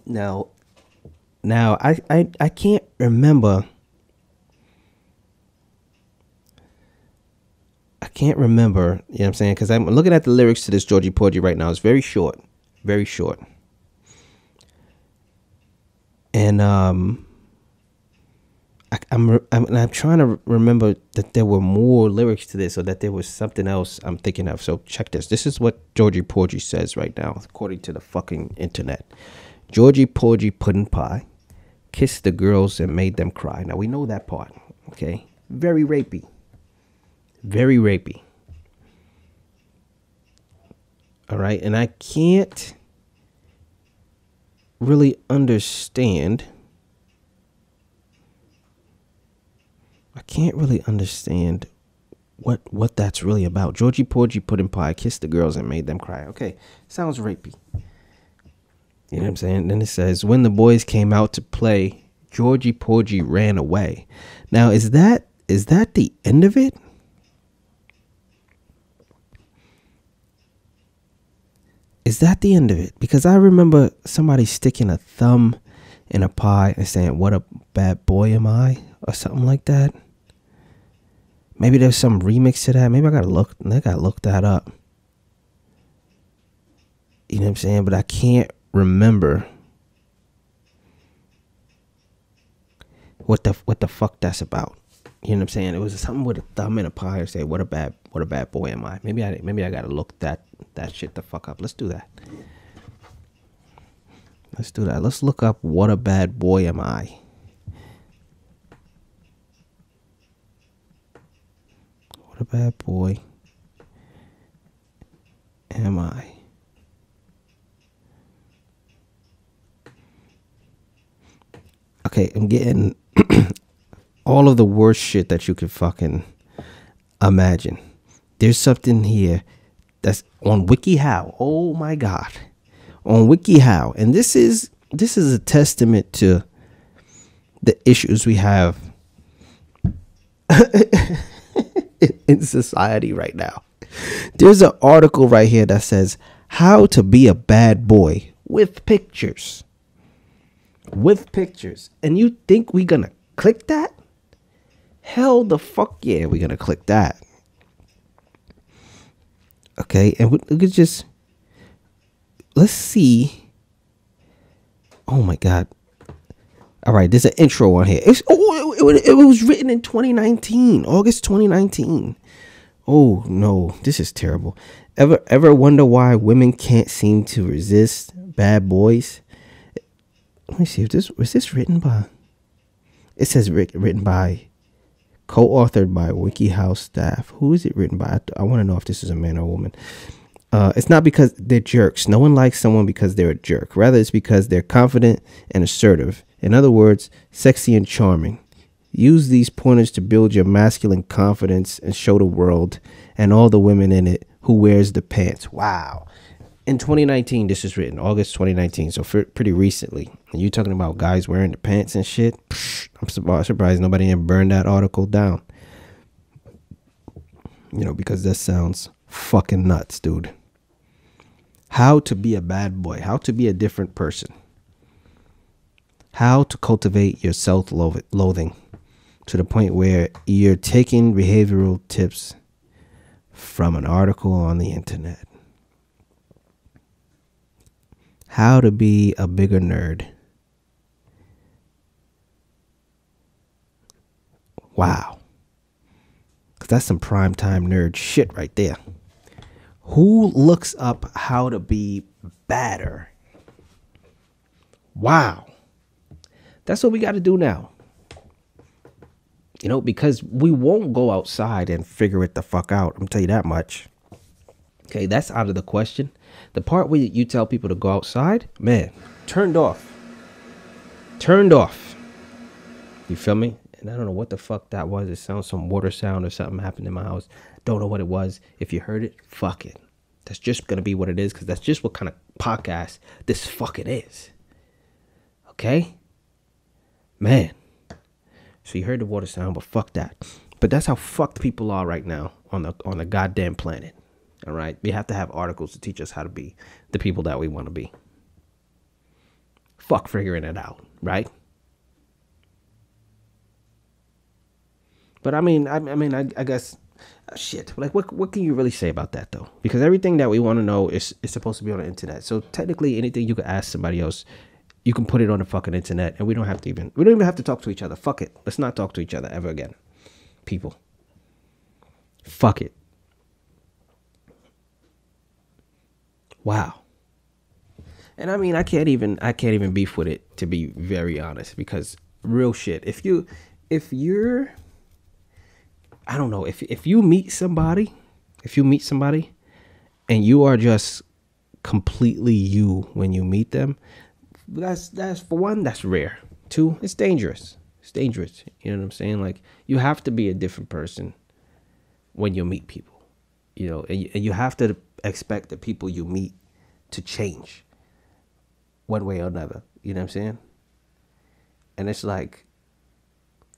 B: Now I can't remember. You know what I'm saying? Because I'm looking at the lyrics to this Georgie Porgy right now. It's very short. Very short. And I'm trying to remember that there were more lyrics to this, or that there was something else I'm thinking of. So check this. This is what Georgie Porgy says right now, according to the fucking internet. Georgie Porgy pudding pie, kissed the girls and made them cry. Now we know that part. Okay, very rapey. Very rapey. All right, and I can't really understand. What that's really about. Georgie Porgy pudding pie, kissed the girls and made them cry. Okay, sounds rapey. You know what I'm saying? Then it says, when the boys came out to play, Georgie Porgy ran away. Now, is that the end of it? Is that the end of it? Because I remember somebody sticking a thumb in a pie and saying, what a bad boy am I? Or something like that. Maybe there's some remix to that. Maybe I gotta look that up. You know what I'm saying? But I can't remember what the fuck that's about. You know what I'm saying? It was something with a thumb in a pie, or say, what a bad boy am I? Maybe I gotta look that shit the fuck up. Let's do that. Let's look up what a bad boy am I. What a bad boy am I? Okay, I'm getting all of the worst shit that you could fucking imagine. There's something here that's on WikiHow. Oh my God. On WikiHow. And this is a testament to the issues we have in society right now. There's an article right here that says how to be a bad boy with pictures. With pictures. And you think we're gonna click that? Hell the fuck yeah, we're gonna click that. Okay, and we could just, let's see. Oh my God. All right, there's an intro on here. It was written in 2019, August 2019. Oh no, this is terrible. Ever wonder why women can't seem to resist bad boys? Let me see if was this written by. It says written by, co-authored by WikiHow staff. Who is it written by? I want to know if this is a man or a woman. It's not because they're jerks. No one likes someone because they're a jerk. Rather, it's because they're confident and assertive. In other words, sexy and charming. Use these pointers to build your masculine confidence and show the world and all the women in it who wears the pants. Wow. In 2019, this is written, August 2019, so pretty recently. And you talking about guys wearing the pants and shit? I'm surprised nobody even burned that article down. You know, because that sounds fucking nuts, dude. How to be a bad boy. How to be a different person. How to cultivate your self-loathing to the point where you're taking behavioral tips from an article on the internet. How to be a bigger nerd. Wow. Because that's some primetime nerd shit right there. Who looks up how to be badder? Wow. That's what we got to do now. You know, because we won't go outside and figure it the fuck out. I'm tell you that much. Okay, that's out of the question. The part where you tell people to go outside, man, turned off. Turned off. You feel me? And I don't know what the fuck that was. It sounds some water sound or something happened in my house. Don't know what it was. If you heard it, fuck it. That's just going to be what it is, because that's just what kind of podcast this fucking is. Okay? Man. So you heard the water sound, but fuck that. But that's how fucked people are right now on the goddamn planet. All right? We have to have articles to teach us how to be the people that we want to be. Fuck figuring it out, right? But I mean, I guess, shit. Like, what can you really say about that, though? Because everything that we want to know is supposed to be on the internet. So technically, anything you could ask somebody else, you can put it on the fucking internet, and we don't even have to talk to each other. Fuck it. Let's not talk to each other ever again, people. Fuck it. Wow. And I mean, I can't even beef with it, to be very honest, because real shit. If you're I don't know, if you meet somebody and you are just completely you when you meet them, that's for one, that's rare. Two, it's dangerous. You know what I'm saying? Like, you have to be a different person when you meet people, you know, and you have to expect the people you meet to change one way or another. You know what I'm saying? And it's like,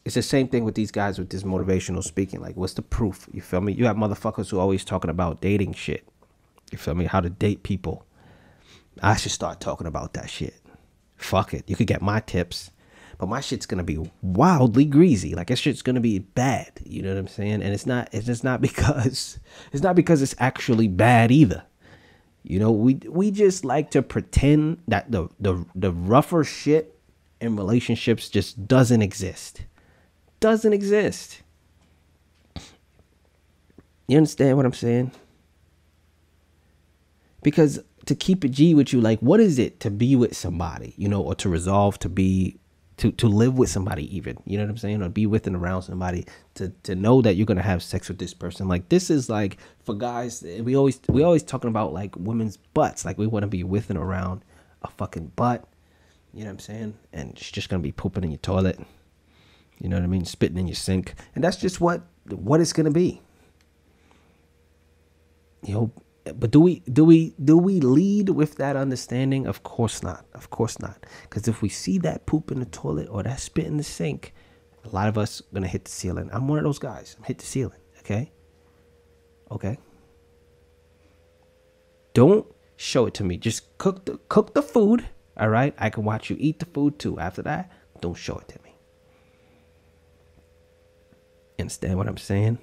B: it's the same thing with these guys with this motivational speaking. Like, what's the proof? You feel me? You have motherfuckers who are always talking about dating shit. You feel me? How to date people. I should start talking about that shit. Fuck it. You could get my tips, but my shit's gonna be wildly greasy. Like, that shit's gonna be bad. You know what I'm saying? And it's just not because it's actually bad either. You know, we just like to pretend that the rougher shit in relationships just doesn't exist. Doesn't exist. You understand what I'm saying? Because to keep it G with you, like, what is it to be with somebody, you know, or to resolve to be, to live with somebody even, you know what I'm saying? Or be with and around somebody, to know that you're going to have sex with this person. Like, this is like, for guys, we always talking about like women's butts. Like, we want to be with and around a fucking butt, you know what I'm saying? And she's just going to be pooping in your toilet. You know what I mean? Spitting in your sink. And that's just what it's going to be. You know, but do we lead with that understanding? Of course not. Of course not. Because if we see that poop in the toilet or that spit in the sink, a lot of us are going to hit the ceiling. I'm one of those guys. I'm hit the ceiling. Okay? Don't show it to me. Just cook the food. All right? I can watch you eat the food too. After that, don't show it to me. Understand what I'm saying?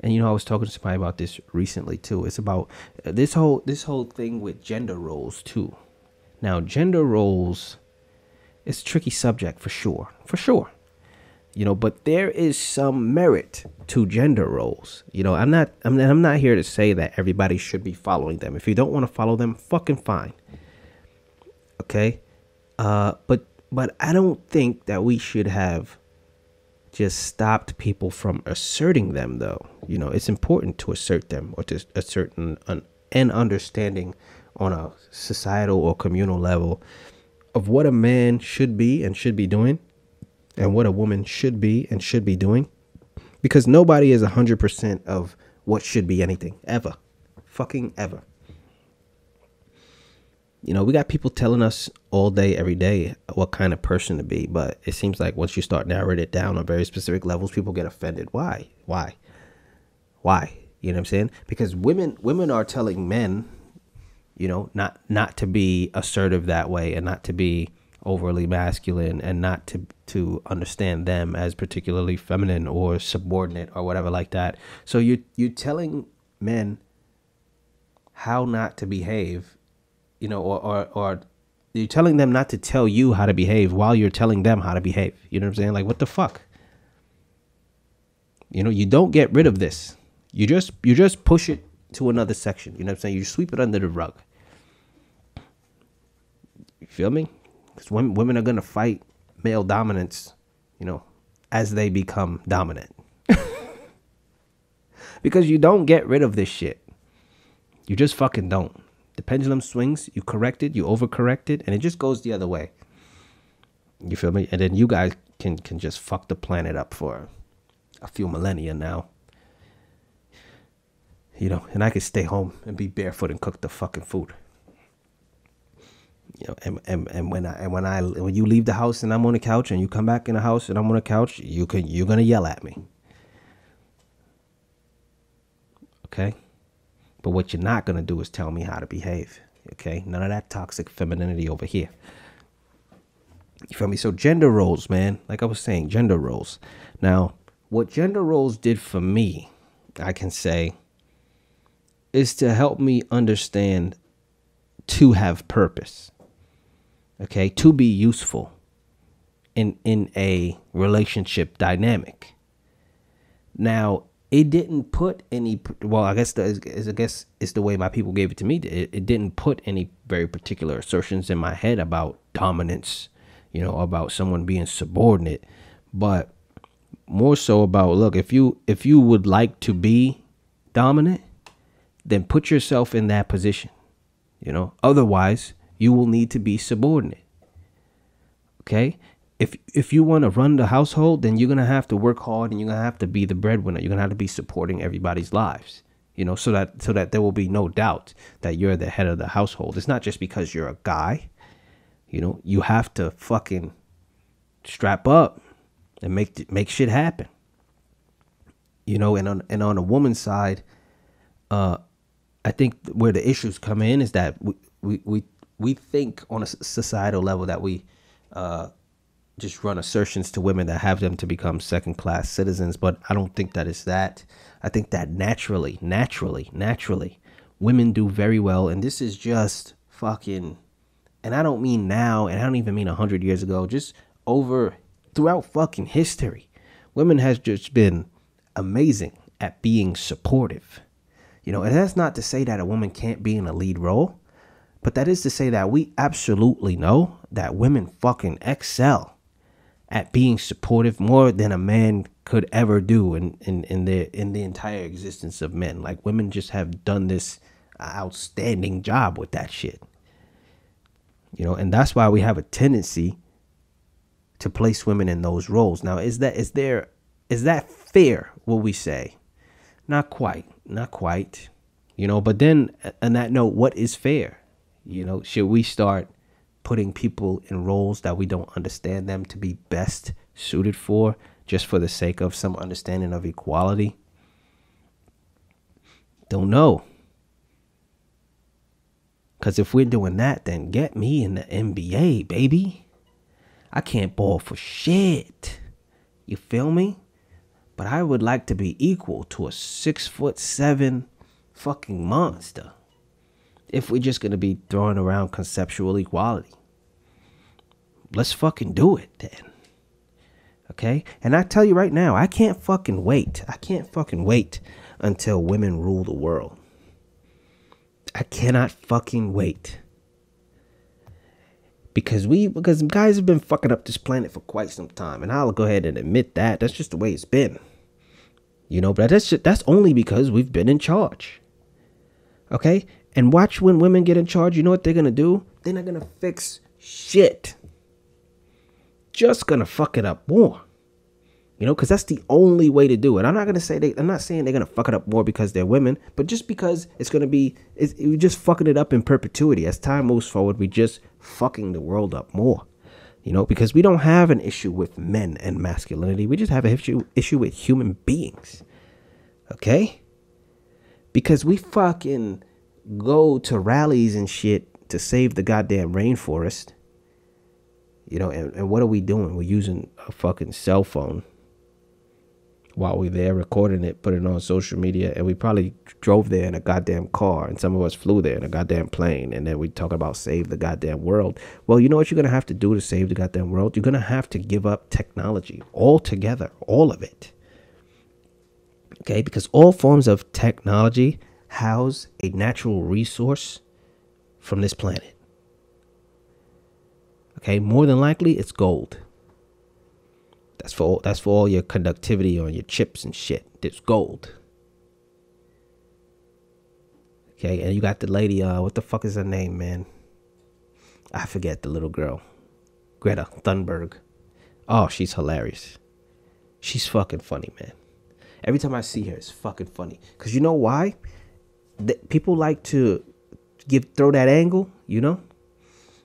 B: And you know, I was talking to somebody about this recently too. It's about this whole thing with gender roles too. Now, gender roles is a tricky subject for sure. You know, but there is some merit to gender roles. You know, I'm not here to say that everybody should be following them. If you don't want to follow them, fucking fine. Okay? But I don't think that we should have just stopped people from asserting them, though. You know, it's important to assert them, or to assert an understanding on a societal or communal level of what a man should be and should be doing, and what a woman should be and should be doing. Because nobody is 100% of what should be anything, ever. Fucking ever. You know, we got people telling us all day, every day, what kind of person to be. But it seems like once you start narrowing it down on very specific levels, people get offended. Why? You know what I'm saying? Because women are telling men, you know, not to be assertive that way, and not to be overly masculine, and not to understand them as particularly feminine or subordinate or whatever like that. So you're telling men how not to behave. You know, or you're telling them not to tell you how to behave while you're telling them how to behave. You know what I'm saying? Like, what the fuck? You know, you don't get rid of this. You just push it to another section. You know what I'm saying? You sweep it under the rug. You feel me? Because women are going to fight male dominance, you know, as they become dominant. Because you don't get rid of this shit. You just fucking don't. The pendulum swings, you correct it, you overcorrect it, and it just goes the other way. You feel me? And then you guys can just fuck the planet up for a few millennia now. You know, and I could stay home and be barefoot and cook the fucking food. You know, and when you leave the house and I'm on the couch, and you come back in the house and I'm on the couch, you're gonna yell at me. Okay? But what you're not gonna do is tell me how to behave. Okay? None of that toxic femininity over here. You feel me? So gender roles, man. Like I was saying, gender roles. Now, what gender roles did for me, I can say, is to help me understand to have purpose. Okay? To be useful in a relationship dynamic. Now, it didn't put any, well, I guess it's the way my people gave it to me. It didn't put any very particular assertions in my head about dominance, you know, about someone being subordinate, but more so about, look, if you would like to be dominant, then put yourself in that position. You know, otherwise you will need to be subordinate. Okay? If you want to run the household, then you're going to have to work hard, and you're going to have to be the breadwinner. You're going to have to be supporting everybody's lives, you know, so that there will be no doubt that you're the head of the household. It's not just because you're a guy. You know, you have to fucking strap up and make shit happen. You know, and on the woman's side, I think where the issues come in is that we think on a societal level that we just run assertions to women that have them to become second-class citizens, but I don't think that it's that. I think that naturally, women do very well, and this is just fucking, and I don't mean now, and I don't even mean 100 years ago, just throughout fucking history, women has just been amazing at being supportive. You know, and that's not to say that a woman can't be in a lead role, but that is to say that we absolutely know that women fucking excel at being supportive more than a man could ever do in the entire existence of men. Like, women just have done this outstanding job with that shit. You know, and that's why we have a tendency to place women in those roles. Now, is that fair, will we say? Not quite. You know, but then on that note, what is fair? You know, should we start putting people in roles that we don't understand them to be best suited for, just for the sake of some understanding of equality? Don't know. Because if we're doing that, then get me in the NBA, baby. I can't ball for shit. You feel me? But I would like to be equal to a 6'7" fucking monster. If we're just going to be throwing around conceptual equality. Let's fucking do it then. Okay? And I tell you right now, I can't fucking wait. Until women rule the world. I cannot fucking wait. Because guys have been fucking up this planet for quite some time. And I'll go ahead and admit that. That's just the way it's been. You know, but that's only because we've been in charge. Okay? And watch when women get in charge, you know what they're going to do? They're not going to fix shit. Just going to fuck it up more. You know, because that's the only way to do it. I'm not saying they're going to fuck it up more because they're women, but just because we're just fucking it up in perpetuity. As time moves forward, we just fucking the world up more. You know, because we don't have an issue with men and masculinity. We just have an issue with human beings. Okay? Because we fucking go to rallies and shit to save the goddamn rainforest. You know, and what are we doing? We're using a fucking cell phone while we're there, recording it, putting it on social media, and we probably drove there in a goddamn car, and some of us flew there in a goddamn plane, and then we talk about save the goddamn world. Well, you know what you're going to have to do to save the goddamn world? You're going to have to give up technology altogether, all of it. Okay, because all forms of technology house a natural resource from this planet. Okay, more than likely it's gold. That's for all your conductivity on your chips and shit. It's gold. Okay, and you got the lady, what the fuck is her name, man? I forget, the little girl. Greta Thunberg. Oh, she's hilarious. She's fucking funny, man. Every time I see her, it's fucking funny. Because you know why? people like to throw that angle,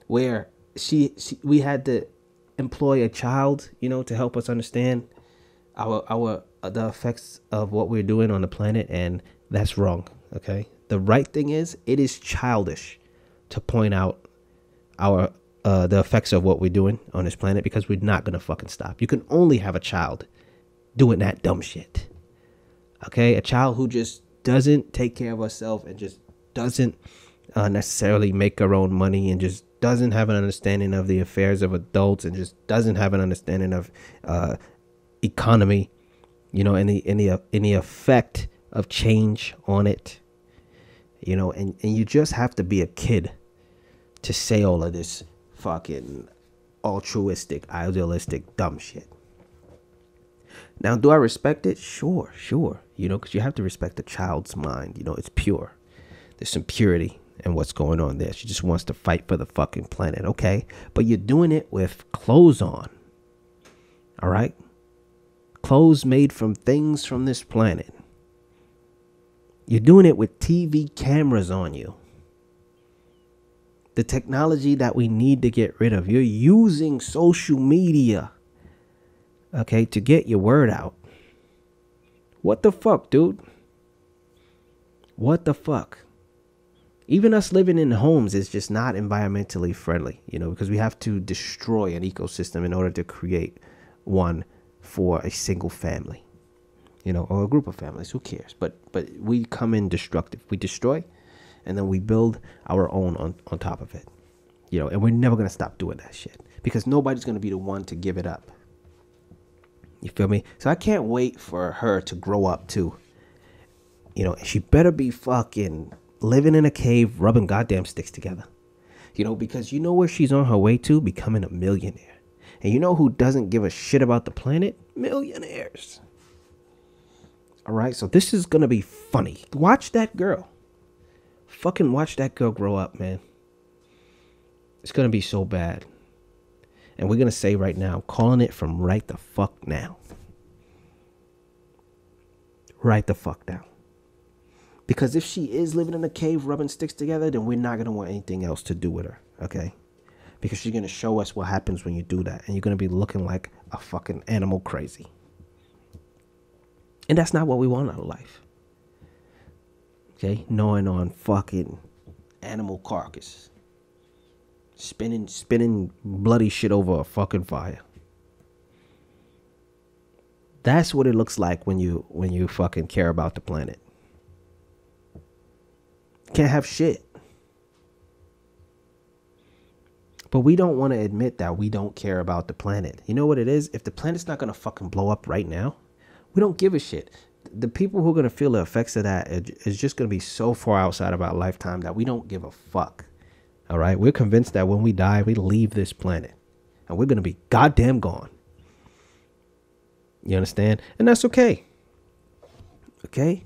B: where we had to employ a child, to help us understand the effects of what we're doing on the planet, and that's wrong. Okay, the right thing is, it is childish to point out the effects of what we're doing on this planet, because we're not gonna fucking stop. You can only have a child doing that dumb shit. Okay, a child who just doesn't take care of herself and just doesn't necessarily make her own money, and just doesn't have an understanding of the affairs of adults, and just doesn't have an understanding of economy, and the effect of change on it, and you just have to be a kid to say all of this fucking altruistic, idealistic, dumb shit. Now, do I respect it? Sure, because you have to respect the child's mind. It's pure. There's some purity in what's going on there. She just wants to fight for the fucking planet, okay? But you're doing it with clothes on, all right? Clothes made from things from this planet. You're doing it with TV cameras on you. The technology that we need to get rid of. You're using social media, okay, to get your word out. What the fuck, dude? What the fuck? Even us living in homes is just not environmentally friendly, because we have to destroy an ecosystem in order to create one for a single family, or a group of families. Who cares? But we come in destructive. We destroy, and then we build our own on top of it, and we're never going to stop doing that shit, because nobody's going to be the one to give it up. You feel me? So I can't wait for her to grow up too. She better be fucking living in a cave, rubbing goddamn sticks together. Because where she's on her way to? Becoming a millionaire. And who doesn't give a shit about the planet? Millionaires. All right, so this is going to be funny. Watch that girl. Fucking watch that girl grow up, man. It's going to be so bad. And we're going to say right now, calling it from right the fuck now. Right the fuck now. Because if she is living in a cave rubbing sticks together, then we're not going to want anything else to do with her, okay? Because she's going to show us what happens when you do that. And you're going to be looking like a fucking animal crazy. And that's not what we want out of life. Okay? Gnawing on fucking animal carcass. Spinning bloody shit over a fucking fire. That's what it looks like when you fucking care about the planet. Can't have shit. But we don't want to admit that we don't care about the planet. You know what it is? If the planet's not going to fucking blow up right now, we don't give a shit. The people who are going to feel the effects of that is just going to be so far outside of our lifetime that we don't give a fuck. All right? We're convinced that when we die, we leave this planet. And we're going to be goddamn gone. You understand? And that's okay. Okay?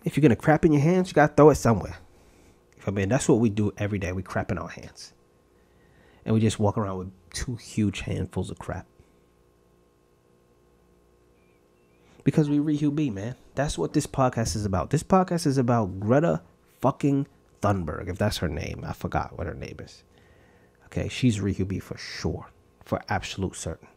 B: If you're going to crap in your hands, you got to throw it somewhere. That's what we do every day. We crap in our hands. And we just walk around with 2 huge handfuls of crap. Because we RiHuBe, man. That's what this podcast is about. This podcast is about Greta fucking Thunberg, if that's her name. I forgot what her name is. Okay, she's RiHuBe for sure. For absolute certain.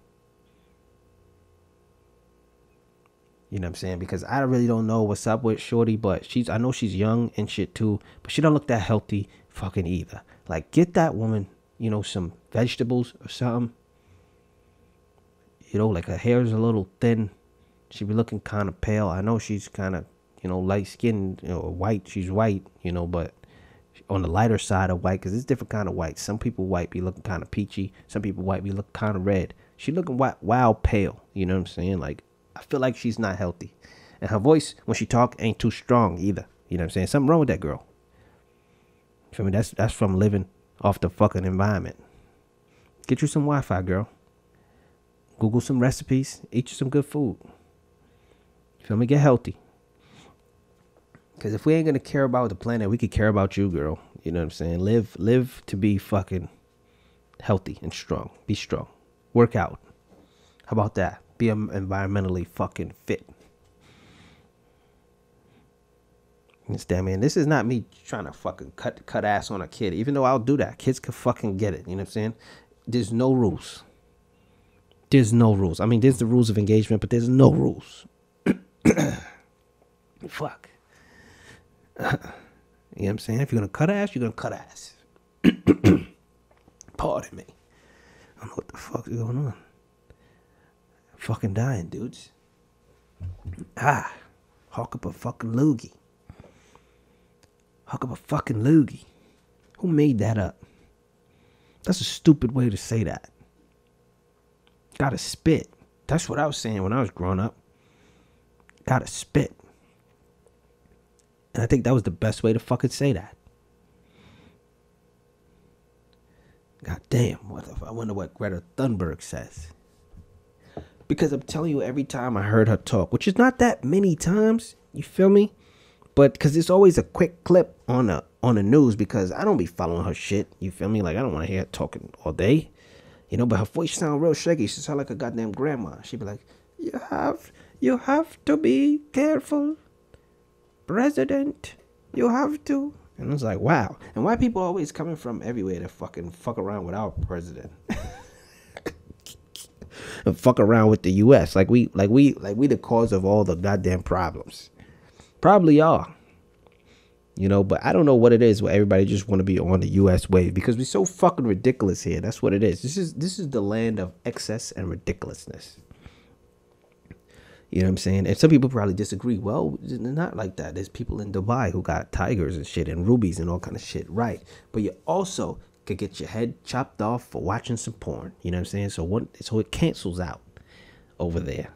B: You know what I'm saying? Because I really don't know what's up with Shorty, but I know she's young and shit too, but she don't look that healthy fucking either. Like, get that woman, some vegetables or something. Like her hair's a little thin. She be looking kind of pale. I know she's kind of, light skinned, white. She's white, but on the lighter side of white, because it's different kind of white. Some people white be looking kind of peachy. Some people white be looking kind of red. She looking wild pale. You know what I'm saying? Like, I feel like she's not healthy. And her voice, when she talk, ain't too strong either. You know what I'm saying? Something wrong with that girl. You feel me? That's from living off the fucking environment. Get you some Wi-Fi, girl. Google some recipes. Eat you some good food. You feel me? Get healthy. Because if we ain't going to care about the planet, we could care about you, girl. You know what I'm saying? Live to be fucking healthy and strong. Be strong. Work out. How about that? Be environmentally fucking fit. Understand, man? This is not me trying to fucking cut ass on a kid. Even though I'll do that. Kids can fucking get it. You know what I'm saying? There's no rules. There's no rules. I mean, there's the rules of engagement, but there's no rules. Fuck. You know what I'm saying? If you're going to cut ass, you're going to cut ass. Pardon me. I don't know what the fuck is going on. I'm fucking dying, dudes. Hawk up a fucking loogie. Hawk up a fucking loogie. Who made that up? That's a stupid way to say that. Gotta spit. That's what I was saying when I was growing up. Gotta spit. And I think that was the best way to fucking say that. God damn. I wonder what Greta Thunberg says. Because I'm telling you, every time I heard her talk, which is not that many times, you feel me? But because it's always a quick clip on the news, because I don't be following her shit. You feel me? Like, I don't want to hear her talking all day. You know, but her voice sound real shaky. She sound like a goddamn grandma. She'd be like, you have to be careful. President, you have to. And I was like, wow. And why people always coming from everywhere to fucking fuck around with our president? And fuck around with the US. Like we the cause of all the goddamn problems. Probably are. You know, but I don't know what it is where everybody just want to be on the US wave, because we're so fucking ridiculous here. That's what it is. This is the land of excess and ridiculousness. You know what I'm saying? And some people probably disagree. Well, it's not like that. There's people in Dubai who got tigers and shit and rubies and all kind of shit. Right. But you also could get your head chopped off for watching some porn. You know what I'm saying? So it cancels out over there.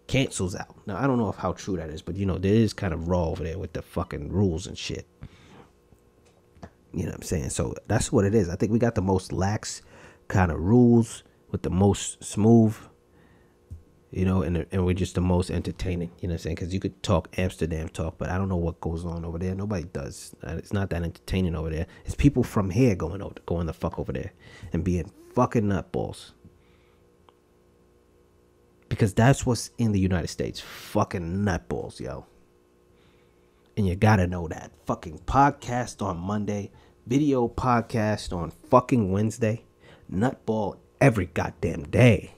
B: Cancels out. Now, I don't know how true that is, but, you know, there is kind of raw over there with the fucking rules and shit. You know what I'm saying? So that's what it is. I think we got the most lax kind of rules with the most smooth, you know, and we're just the most entertaining, you know what I'm saying? Because you could talk Amsterdam talk, but I don't know what goes on over there. Nobody does. It's not that entertaining over there. It's people from here going the fuck over there and being fucking nutballs. Because that's what's in the United States. Fucking nutballs, yo. And you gotta know that. Fucking podcast on Monday. Video podcast on fucking Wednesday. Nutball every goddamn day.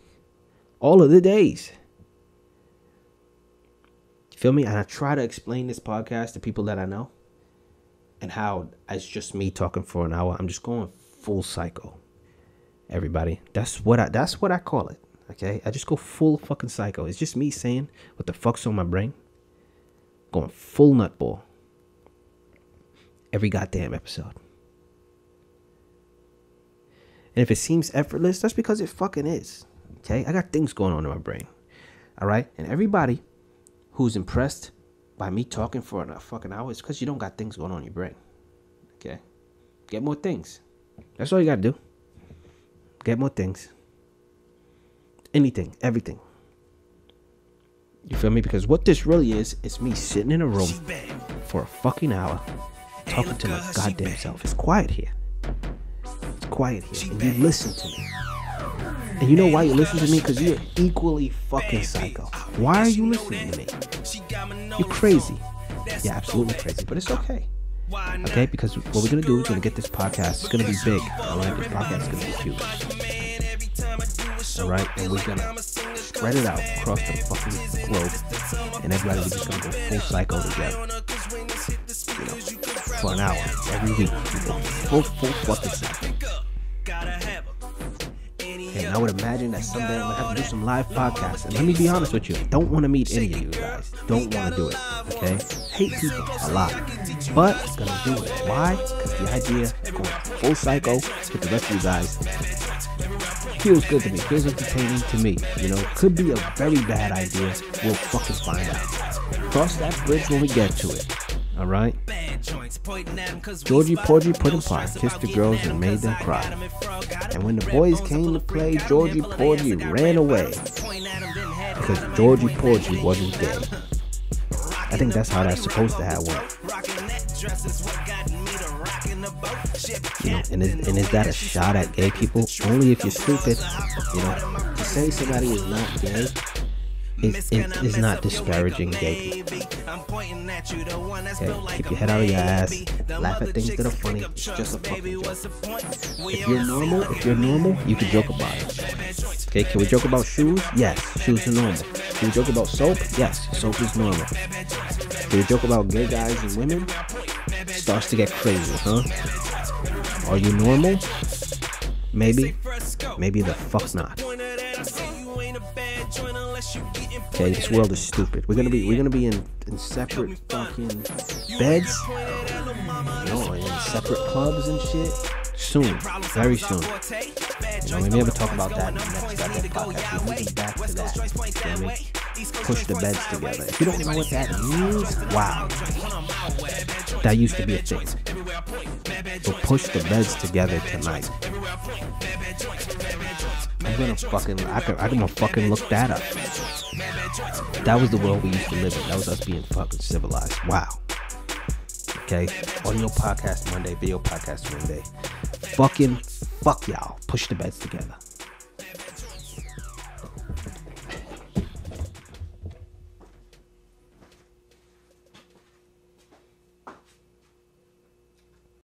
B: All of the days. You feel me? And I try to explain this podcast to people that I know. And how it's just me talking for an hour. I'm just going full psycho. Everybody. That's what I call it. Okay? I just go full fucking psycho. It's just me saying what the fuck's on my brain. Going full nutball. Every goddamn episode. And if it seems effortless, that's because it fucking is. Okay? I got things going on in my brain. Alright? And everybody who's impressed by me talking for a fucking hour is because you don't got things going on in your brain. Okay? Get more things. That's all you gotta do. Get more things. Anything. Everything. You feel me? Because what this really is me sitting in a room for a fucking hour talking to my goddamn self. It's quiet here. It's quiet here. And you listen to me. And you know why you listen to me? Because you're equally fucking psycho. Why are you listening to me? You're crazy. You're absolutely crazy. But it's okay. Okay? Because what we're going to do is we're going to get this podcast. It's going to be big. Alright? This podcast is going to be huge. Alright? And we're going to spread it out across the fucking globe. And everybody, we're just going to go full psycho together. You know, for an hour. Every week. Full fucking psycho. And I would imagine that someday I'm going to have to do some live podcasts. And let me be honest with you. I don't want to meet any of you guys. Don't want to do it. Okay? Hate people a lot. But I'm going to do it. Why? Because the idea of going full psycho with the rest of you guys feels good to me. Feels entertaining to me. You know, could be a very bad idea. We'll fucking find out. Cross that bridge when we get to it. Alright? Georgie Porgy put in pot, kissed the girls and made them cry. And when the boys came to play, Georgie Porgy ran away. Because Georgie Porgy wasn't gay. I think that's how that's supposed to have went. You know, and is that a shot at gay people? Only if you're stupid. You know, to say somebody is not gay is not disparaging gay people. Okay? Keep your head out of your ass. Laugh at things that are funny. It's just a fucking joke. If you're normal, you can joke about it. Okay, can we joke about shoes? Yes, shoes are normal. Can we joke about soap? Yes, soap is normal. Can we joke about gay guys and women? Starts to get crazy, huh? Are you normal? Maybe the fuck not. Okay, this world is stupid. We're gonna be in separate fucking beds, in separate clubs and shit soon, very soon. We may ever talk about that in the next goddamn podcast. We're moving back to that. You know what I mean? Push the beds together. If you don't know what that means, wow, that used to be a thing. So push the beds together tonight. I'm gonna fucking look that up. That was the world we used to live in. That was us being fucking civilized. Wow. Okay. Audio podcast Monday, video podcast Monday. Fuck y'all. Push the beds together.